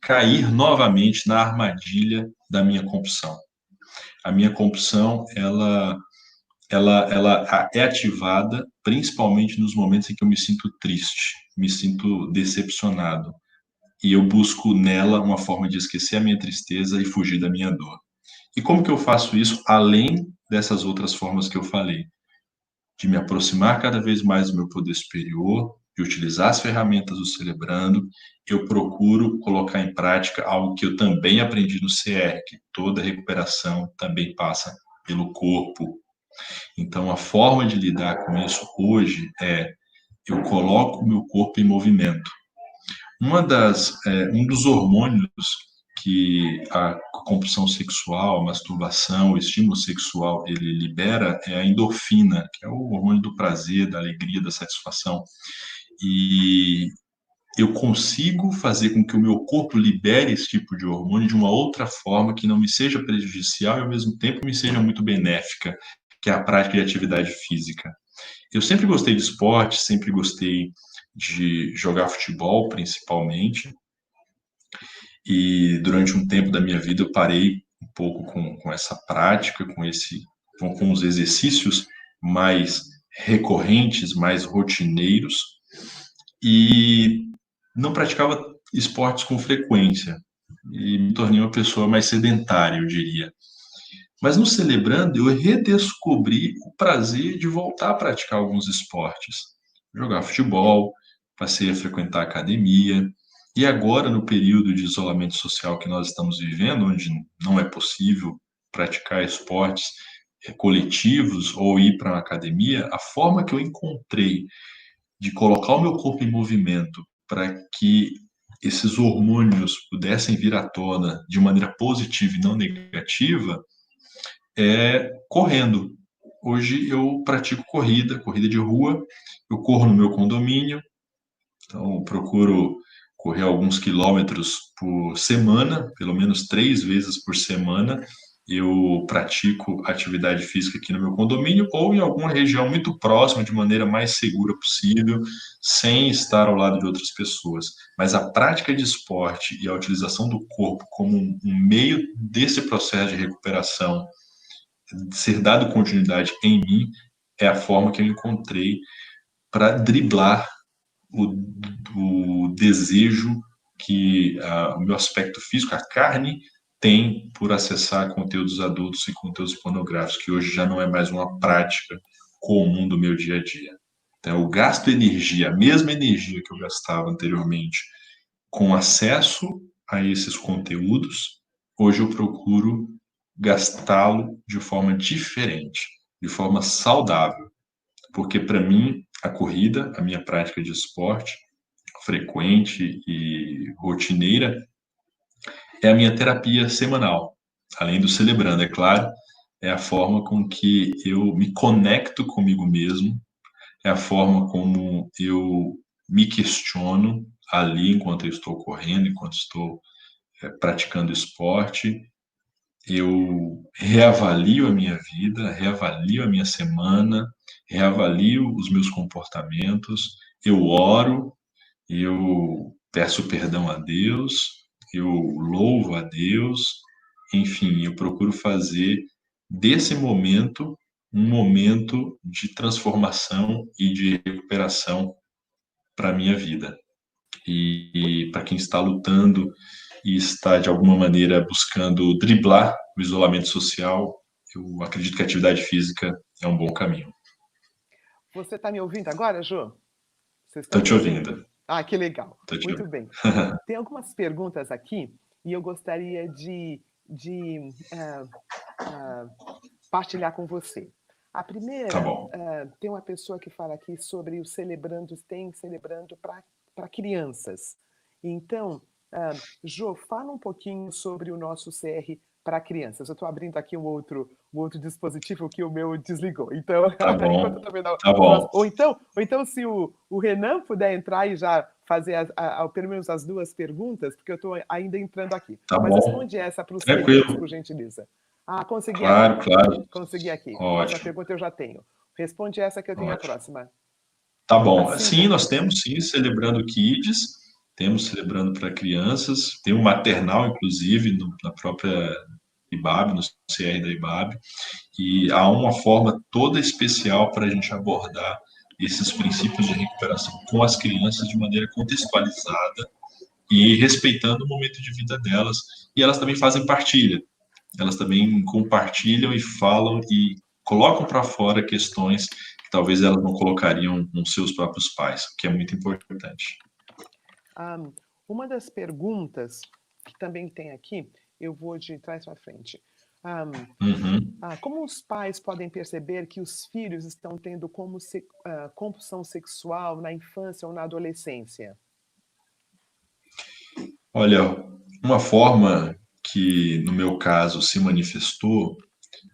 cair novamente na armadilha da minha compulsão. A minha compulsão, ela é ativada principalmente nos momentos em que eu me sinto triste, me sinto decepcionado, e eu busco nela uma forma de esquecer a minha tristeza e fugir da minha dor. E como que eu faço isso, além dessas outras formas que eu falei? De me aproximar cada vez mais do meu poder superior, de utilizar as ferramentas do Celebrando, eu procuro colocar em prática algo que eu também aprendi no CR, que toda recuperação também passa pelo corpo. Então, a forma de lidar com isso hoje é eu coloco o meu corpo em movimento. Um dos hormônios que a compulsão sexual, a masturbação, o estímulo sexual, ele libera é a endorfina, que é o hormônio do prazer, da alegria, da satisfação. E eu consigo fazer com que o meu corpo libere esse tipo de hormônio de uma outra forma que não me seja prejudicial e, ao mesmo tempo, me seja muito benéfica, que é a prática de atividade física. Eu sempre gostei de esporte, sempre gostei de jogar futebol, principalmente, e durante um tempo da minha vida eu parei um pouco com essa prática, com os exercícios mais recorrentes, mais rotineiros, e não praticava esportes com frequência, e me tornei uma pessoa mais sedentária, eu diria. Mas no Celebrando, eu redescobri o prazer de voltar a praticar alguns esportes. Jogar futebol, passei a frequentar a academia, e agora, no período de isolamento social que nós estamos vivendo, onde não é possível praticar esportes coletivos ou ir para uma academia, a forma que eu encontrei de colocar o meu corpo em movimento para que esses hormônios pudessem vir à tona de maneira positiva e não negativa é correndo. Hoje eu pratico corrida de rua, eu corro no meu condomínio, então eu procuro correr alguns quilômetros por semana, pelo menos 3 vezes por semana. Eu pratico atividade física aqui no meu condomínio ou em alguma região muito próxima, de maneira mais segura possível, sem estar ao lado de outras pessoas. Mas a prática de esporte e a utilização do corpo como um meio desse processo de recuperação ser dado continuidade em mim é a forma que eu encontrei para driblar o, o desejo que o meu aspecto físico, a carne, tem por acessar conteúdos adultos e conteúdos pornográficos, que hoje já não é mais uma prática comum do meu dia a dia. Então, eu gasto energia, a mesma energia que eu gastava anteriormente, com acesso a esses conteúdos, hoje eu procuro gastá-lo de forma diferente, de forma saudável, porque para mim a corrida, a minha prática de esporte frequente e rotineira, é a minha terapia semanal, além do Celebrando, é claro, é a forma com que eu me conecto comigo mesmo, é a forma como eu me questiono ali enquanto eu estou correndo, enquanto estou praticando esporte, eu reavalio a minha vida, reavalio a minha semana, reavalio os meus comportamentos, eu oro, eu peço perdão a Deus, eu louvo a Deus, enfim, eu procuro fazer desse momento um momento de transformação e de recuperação para a minha vida. E para quem está lutando e está, de alguma maneira, buscando driblar o isolamento social, eu acredito que a atividade física é um bom caminho. Você está me ouvindo agora, Jô? Vocês estão Estou me te ouvindo? ouvindo. Ah, que legal. Estou te Muito ouvindo. bem. Tem algumas perguntas aqui e eu gostaria de partilhar com você. A Tá primeira, bom. tem uma pessoa que fala aqui sobre os celebrandos, tem celebrando para crianças. Então, Jô, fala um pouquinho sobre o nosso CR para crianças. Eu estou abrindo aqui um outro dispositivo que o meu desligou. Então, Tá enquanto eu bom. estou vendo Tá o nosso. bom. Ou então, se o Renan puder entrar e já fazer pelo menos as duas perguntas, porque eu estou ainda entrando aqui. Tá Mas bom. responde essa para os queridos, Tranquilo. por gentileza. Ah, consegui aqui. Claro, claro. Consegui aqui. A próxima Ótimo. pergunta eu já tenho. Responde essa que eu tenho a Ótimo. próxima. Tá As bom. Sim, nós singles. temos sim Celebrando Kids, temos Celebrando para Crianças, tem um maternal, inclusive, na própria IBAB, no CR da IBAB, e há uma forma toda especial para a gente abordar esses princípios de recuperação com as crianças de maneira contextualizada e respeitando o momento de vida delas. E elas também fazem partilha, elas também compartilham e falam e colocam para fora questões que talvez elas não colocariam com seus próprios pais, o que é muito importante. Uma das perguntas que também tem aqui, eu vou de trás para frente. Como os pais podem perceber que os filhos estão tendo compulsão sexual na infância ou na adolescência? Olha, uma forma que, no meu caso, se manifestou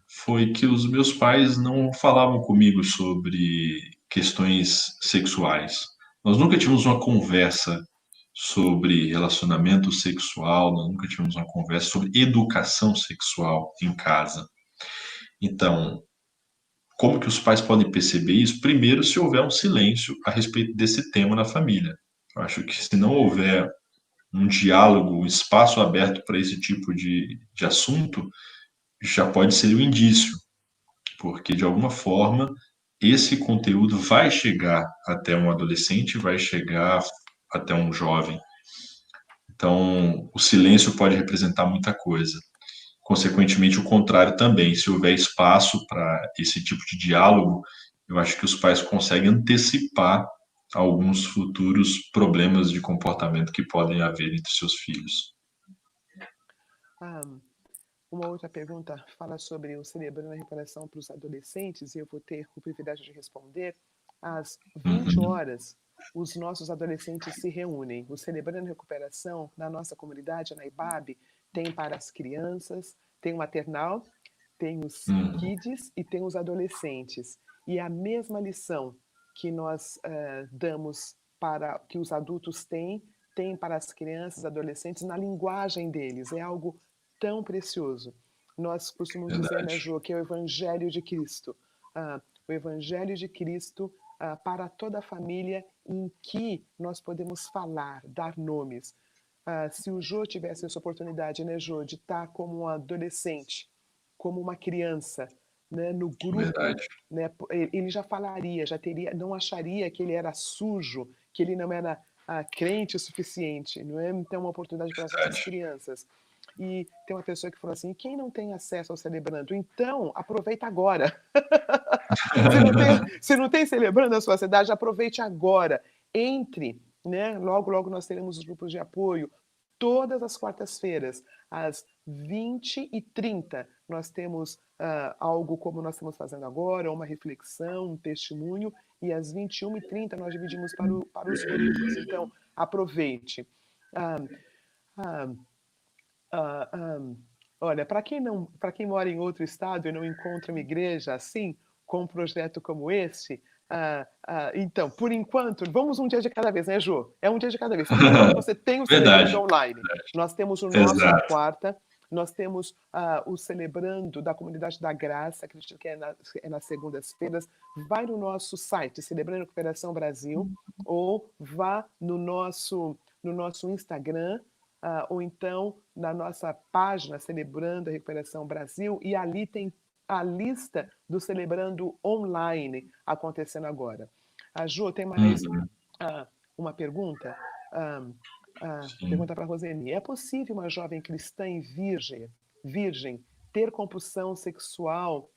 foi que os meus pais não falavam comigo sobre questões sexuais. Nós nunca tivemos uma conversa sobre relacionamento sexual, nós nunca tivemos uma conversa sobre educação sexual em casa. Então, como que os pais podem perceber isso? Primeiro, se houver um silêncio a respeito desse tema na família. Eu acho que se não houver um diálogo, um espaço aberto para esse tipo de assunto, já pode ser um indício, porque de alguma forma esse conteúdo vai chegar até um adolescente, vai chegar até um jovem. Então, o silêncio pode representar muita coisa. consequentemente, o contrário também. Se houver espaço para esse tipo de diálogo, eu acho que os pais conseguem antecipar alguns futuros problemas de comportamento que podem haver entre seus filhos. Ah, uma outra pergunta fala sobre o Celebrando a Recuperação para os adolescentes, e eu vou ter o privilégio de responder. Às 20 Uhum. horas, os nossos adolescentes se reúnem. O Celebrando a Recuperação, na nossa comunidade, na IBAB, tem para as crianças, tem o maternal, tem os Uhum. kids e tem os adolescentes. E é a mesma lição que nós damos para que os adultos têm, tem para as crianças, adolescentes, na linguagem deles. É algo tão precioso. Nós costumamos dizer, né, Verdade. Jô, que é o Evangelho de Cristo. O Evangelho de Cristo para toda a família, em que nós podemos falar, dar nomes. Se o Jô tivesse essa oportunidade, né, Jô, de estar como um adolescente, como uma criança, né, no grupo, Verdade. né, ele já falaria, já teria, não acharia que ele era sujo, que ele não era crente o suficiente, não é? Então, uma oportunidade para as nossas Verdade. crianças. E tem uma pessoa que falou assim: quem não tem acesso ao Celebrando, então aproveita agora. Se não tem Celebrando na sua cidade, aproveite agora. Entre, né? Logo, logo nós teremos os grupos de apoio. Todas as quartas-feiras, às 20h30, nós temos algo como nós estamos fazendo agora, uma reflexão, um testemunho, e às 21h30 nós dividimos para os grupos. Então, aproveite. Ah, ah, ah, ah, olha, para quem mora em outro estado e não encontra uma igreja assim, com um projeto como esse, então, por enquanto, vamos um dia de cada vez, né, Jô? É um dia de cada vez. Por enquanto, você tem o Celebrando Verdade. online. Nós temos o nosso na Exato. quarta, nós temos o Celebrando da Comunidade da Graça, acredito que é nas segundas-feiras. Vai no nosso site, Celebrando a Recuperação Brasil, ou vá no nosso Instagram, ou então na nossa página Celebrando a Recuperação Brasil, e ali tem a lista do Celebrando online acontecendo agora. Jô, tem mais Uhum. uma pergunta? Sim. Pergunta para a Roseni. É possível uma jovem cristã e virgem ter compulsão sexual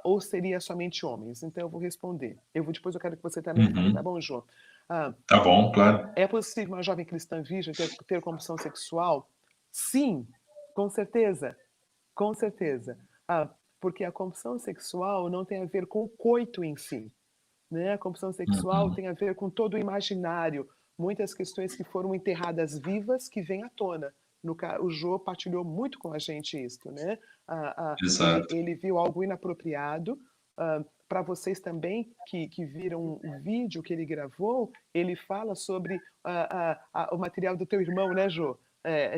ou seria somente homens? Então eu vou responder. Depois eu quero que você também fale, tá Uhum. bom, Jô? Ah, Tá bom, claro. é possível uma jovem cristã virgem ter compulsão sexual? Sim, com certeza. Com certeza. Porque a compulsão sexual não tem a ver com o coito em si. Né? A compulsão sexual Uhum. tem a ver com todo o imaginário. Muitas questões que foram enterradas vivas que vêm à tona. O Jô partilhou muito com a gente isso. Né? Exato. Ele viu algo inapropriado. Para vocês também que viram o vídeo que ele gravou, ele fala sobre o material do teu irmão, né, Jô?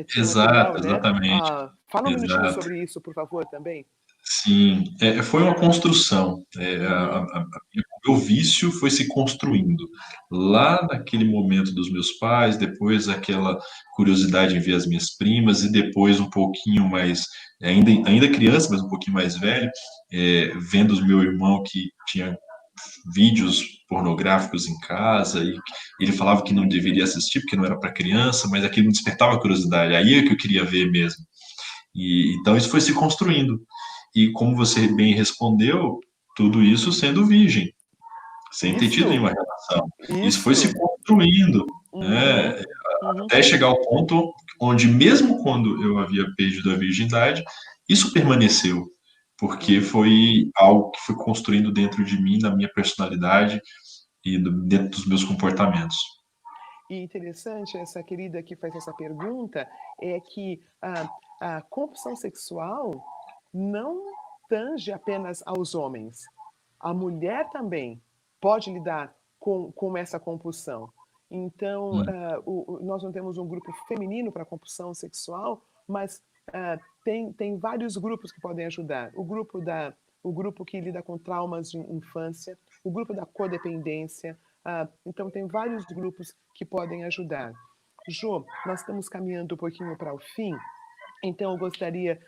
Tinha material, Exato, né? exatamente. Fala um minutinho Exato. sobre isso, por favor, também. Sim, foi uma construção. Uhum, O meu vício foi se construindo. Lá naquele momento dos meus pais, depois aquela curiosidade em ver as minhas primas, e depois um pouquinho mais, ainda criança, mas um pouquinho mais velho, vendo o meu irmão que tinha vídeos pornográficos em casa, e ele falava que não deveria assistir porque não era para criança, mas aquilo me despertava curiosidade, aí é que eu queria ver mesmo. E então isso foi se construindo. E como você bem respondeu, tudo isso sendo virgem, sem ter tido isso, nenhuma relação. Isso foi se isso. construindo, Uhum, né, uhum. até chegar ao ponto onde, mesmo quando eu havia perdido a virgindade, isso permaneceu, porque Uhum. foi algo que foi construindo dentro de mim, na minha personalidade e dentro dos meus comportamentos. E interessante, essa querida que faz essa pergunta, é que a compulsão sexual não tange apenas aos homens. A mulher também pode lidar com essa compulsão. Então, Hum. nós não temos um grupo feminino para compulsão sexual, mas tem vários grupos que podem ajudar. O grupo que lida com traumas de infância, o grupo da codependência. Então, tem vários grupos que podem ajudar. Jô, nós estamos caminhando um pouquinho para o fim, então eu gostaria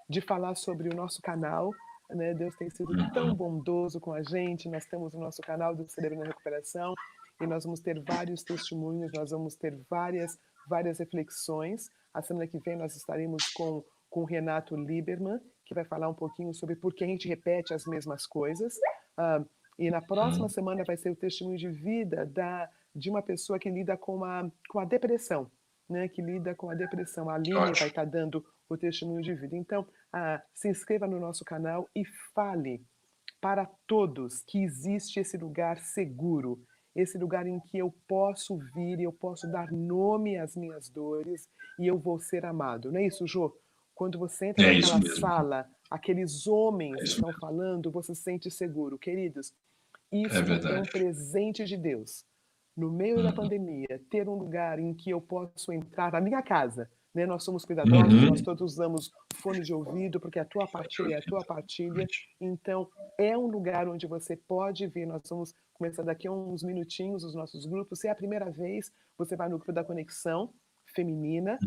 de falar sobre o nosso canal. Né? Deus tem sido tão bondoso com a gente. Nós temos o nosso canal do Celebrando a Recuperação e nós vamos ter vários testemunhos, nós vamos ter várias várias reflexões. A semana que vem nós estaremos com o Renato Lieberman, que vai falar um pouquinho sobre por que a gente repete as mesmas coisas. E na próxima semana vai ser o testemunho de vida de uma pessoa que lida com a depressão, né? Que lida com a depressão. A Aline vai estar dando o testemunho de vida. Então, se inscreva no nosso canal e fale para todos que existe esse lugar seguro, esse lugar em que eu posso vir e eu posso dar nome às minhas dores e eu vou ser amado. Não é isso, Jô? Quando você entra naquela sala, aqueles homens estão falando, você se sente seguro. Queridos, isso é um presente de Deus. No meio da pandemia, ter um lugar em que eu posso entrar, na minha casa, né? Nós somos cuidadosos, nós todos usamos fone de ouvido, porque a tua partilha é a tua partilha. Então, é um lugar onde você pode vir. Nós vamos começar daqui a uns minutinhos os nossos grupos. Se é a primeira vez, você vai no grupo da conexão feminina,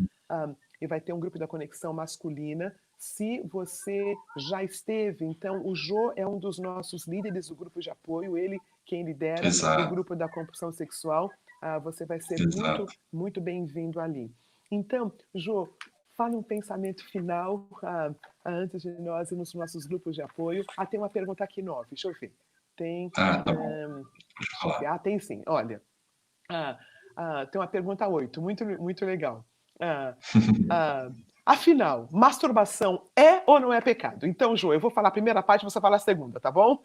e vai ter um grupo da conexão masculina. Se você já esteve, então o Jô é um dos nossos líderes do grupo de apoio, ele quem lidera o grupo da compulsão sexual. Você vai ser muito, muito bem-vindo ali. Então, Jô, fale um pensamento final antes de nós irmos nos nossos grupos de apoio. Tem uma pergunta aqui nova, deixa eu ver. Tem. Tá bom. Tem sim, olha. Tem uma pergunta 8, muito, muito legal. Afinal, masturbação é ou não é pecado? Então, Jô, eu vou falar a primeira parte, você fala a segunda, tá bom?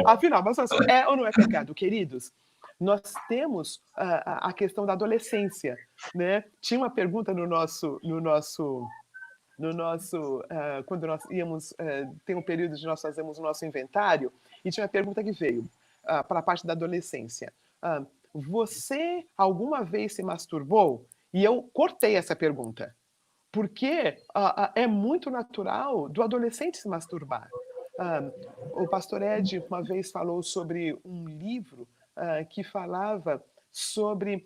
Afinal, masturbação é ou não é pecado? Queridos, nós temos a questão da adolescência, né? Tinha uma pergunta no nosso quando nós íamos, tem um período de nós fazemos o nosso inventário, e tinha uma pergunta que veio para a parte da adolescência. Você alguma vez se masturbou? E eu cortei essa pergunta, porque é muito natural do adolescente se masturbar. O pastor Ed uma vez falou sobre um livro que falava sobre,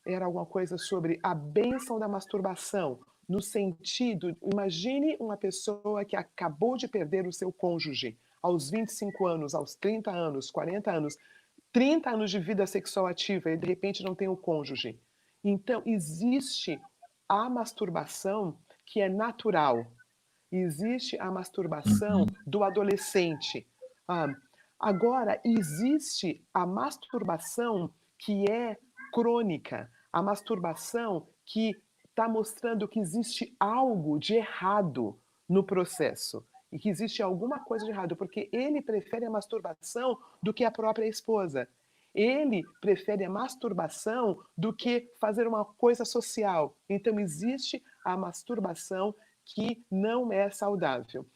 era alguma coisa sobre a bênção da masturbação, no sentido, imagine uma pessoa que acabou de perder o seu cônjuge aos 25 anos, aos 30 anos, 40 anos, 30 anos de vida sexual ativa e de repente não tem o cônjuge. Então, existe a masturbação que é natural. Existe a masturbação do adolescente. Agora, existe a masturbação que é crônica. A masturbação que está mostrando que existe algo de errado no processo. E que existe alguma coisa de errado, porque ele prefere a masturbação do que a própria esposa. Ele prefere a masturbação do que fazer uma coisa social. Então, existe a masturbação que não é saudável.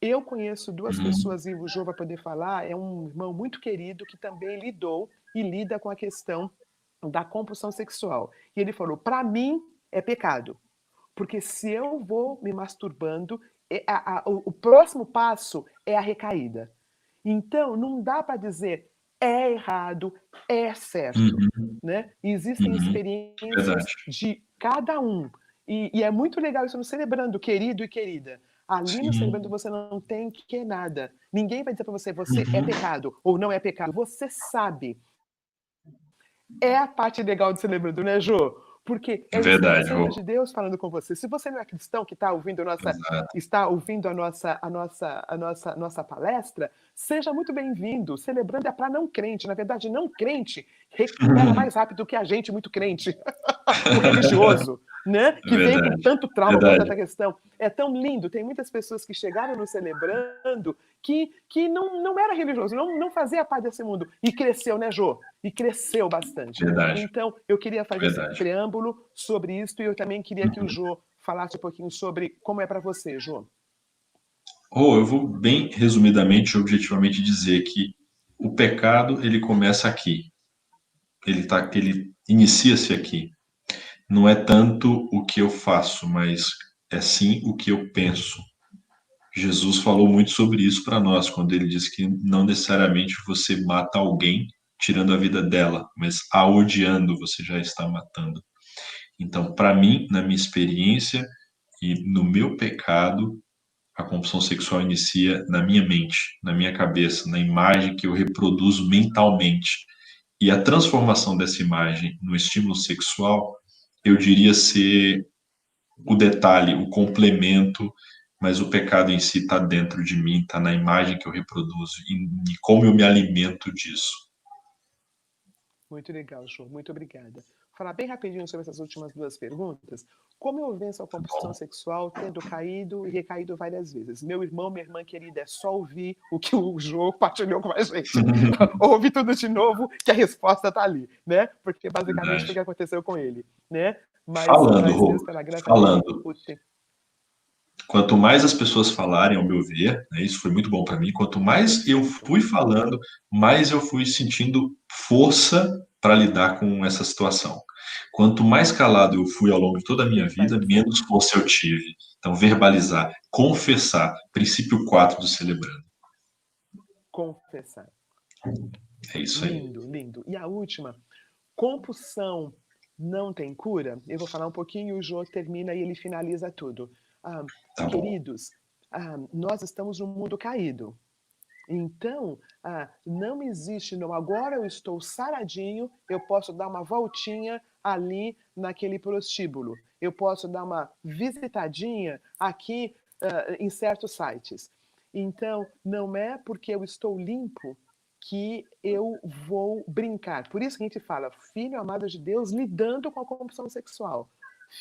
Eu conheço duas pessoas, e o Jô vai poder falar, é um irmão muito querido que também lidou e lida com a questão da compulsão sexual. E ele falou, para mim é pecado, porque se eu vou me masturbando, o próximo passo é a recaída. Então, não dá para dizer é errado, é certo. Né? Existem experiências de cada um. E é muito legal isso no Celebrando, querido e querida. Ali no Celebrando você não tem que nada. Ninguém vai dizer para você é pecado ou não é pecado. Você sabe. É a parte legal do Celebrando, né, Jô? Porque é verdade, o Espírito de Deus falando com você. Se você não é cristão que está ouvindo a nossa palestra, seja muito bem-vindo. Celebrando é para não crente. Na verdade, não crente recupera mais rápido que a gente muito crente. O religioso, né? Que vem com tanto trauma com tanta questão. É tão lindo. Tem muitas pessoas que chegaram no Celebrando que não era religioso, não fazia parte desse mundo. E cresceu, né, Jô? E cresceu bastante. Então, eu queria fazer esse preâmbulo sobre isso e eu também queria que o Jô falasse um pouquinho sobre como é para você, Jô. Eu vou bem resumidamente, objetivamente dizer que o pecado, ele começa aqui. Ele inicia-se aqui. Não é tanto o que eu faço, mas é sim o que eu penso. Jesus falou muito sobre isso para nós, quando ele diz que não necessariamente você mata alguém tirando a vida dela, mas a odiando você já está matando. Então, para mim, na minha experiência e no meu pecado, a compulsão sexual inicia na minha mente, na minha cabeça, na imagem que eu reproduzo mentalmente. E a transformação dessa imagem no estímulo sexual, eu diria ser o detalhe, o complemento, mas o pecado em si está dentro de mim, está na imagem que eu reproduzo e como eu me alimento disso. Muito legal, Jô. Muito obrigada. Vou falar bem rapidinho sobre essas últimas duas perguntas. Como eu venço a compulsão sexual tendo caído e recaído várias vezes? Meu irmão, minha irmã querida, é só ouvir o que o Jô partilhou com a gente. Ouve tudo de novo, que a resposta está ali, né? Porque basicamente foi o que aconteceu com ele, né? Mas Rô, Deus, pela graça dele, falando. Quanto mais as pessoas falarem, ao meu ver, né, isso foi muito bom para mim, quanto mais eu fui falando, mais eu fui sentindo força para lidar com essa situação. Quanto mais calado eu fui ao longo de toda a minha vida, menos força eu tive. Então, verbalizar, confessar, princípio 4 do Celebrando. Confessar. É isso aí. Lindo, lindo. E a última, compulsão não tem cura? Eu vou falar um pouquinho, o Jô termina e ele finaliza tudo. Tá Queridos, nós estamos num mundo caído. Então, não existe, não. Agora eu estou saradinho, eu posso dar uma voltinha ali naquele prostíbulo. Eu posso dar uma visitadinha aqui em certos sites. Então, não é porque eu estou limpo que eu vou brincar. Por isso que a gente fala, filho amado de Deus lidando com a compulsão sexual.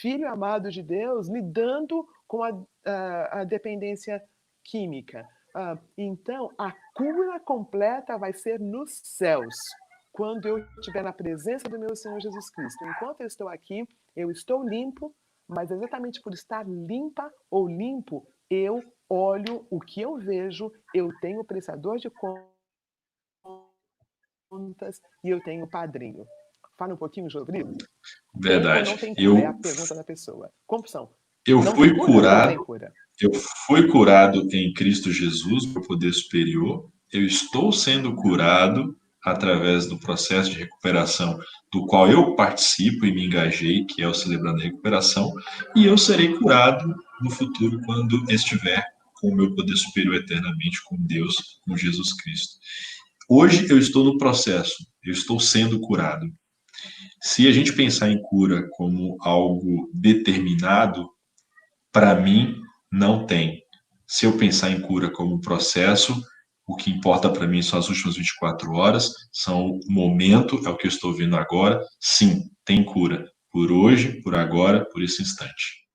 Filho amado de Deus lidando com a dependência química. Então, a cura completa vai ser nos céus, quando eu estiver na presença do meu Senhor Jesus Cristo. Enquanto eu estou aqui, eu estou limpo, mas exatamente por estar limpa ou limpo, eu olho o que eu vejo, eu tenho prestador de contas e eu tenho padrinho. Fala um pouquinho sobre isso. Verdade. Tem ou não tem cura? É a pergunta da pessoa. Compulsão. Eu não fui tem cura curado. ou tem cura? Eu fui curado em Cristo Jesus, meu poder superior. Eu estou sendo curado através do processo de recuperação do qual eu participo e me engajei, que é o Celebrando a Recuperação, e eu serei curado no futuro quando estiver com o meu poder superior eternamente, com Deus, com Jesus Cristo. Hoje eu estou no processo, eu estou sendo curado. Se a gente pensar em cura como algo determinado, para mim, não tem. Se eu pensar em cura como um processo, o que importa para mim são as últimas 24 horas, são o momento, é o que eu estou vendo agora. Sim, tem cura. Por hoje, por agora, por esse instante.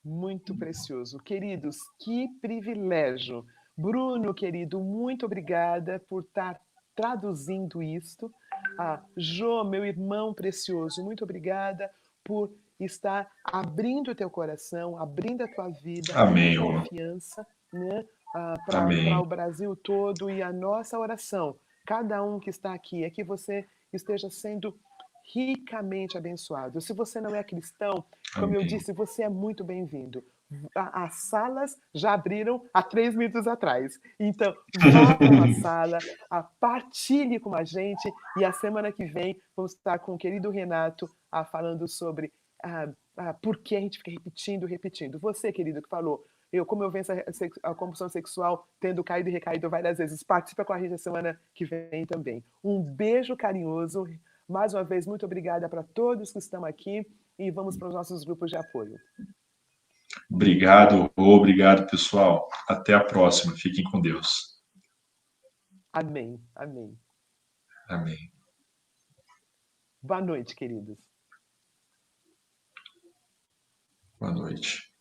Muito precioso. Queridos, que privilégio. Bruno, querido, muito obrigada por estar traduzindo isto. Jô, meu irmão precioso, muito obrigada por estar abrindo o teu coração, abrindo a tua vida Amém, em Rô. confiança, né? Amém. Para o Brasil todo, e a nossa oração, cada um que está aqui, é que você esteja sendo ricamente abençoado. Se você não é cristão, como eu Amém. disse, você é muito bem-vindo. As salas já abriram há 3 minutos atrás. Então, vá para uma sala, partilhe com a gente, e a semana que vem vamos estar com o querido Renato falando sobre por que a gente fica repetindo. Você, querido, que falou, como eu venço a compulsão sexual tendo caído e recaído várias vezes, participa com a gente a semana que vem também. Um beijo carinhoso. Mais uma vez, muito obrigada para todos que estão aqui, e vamos para os nossos grupos de apoio. Obrigado, obrigado, pessoal. Até a próxima. Fiquem com Deus. Amém, amém. Amém. Boa noite, queridos. Boa noite.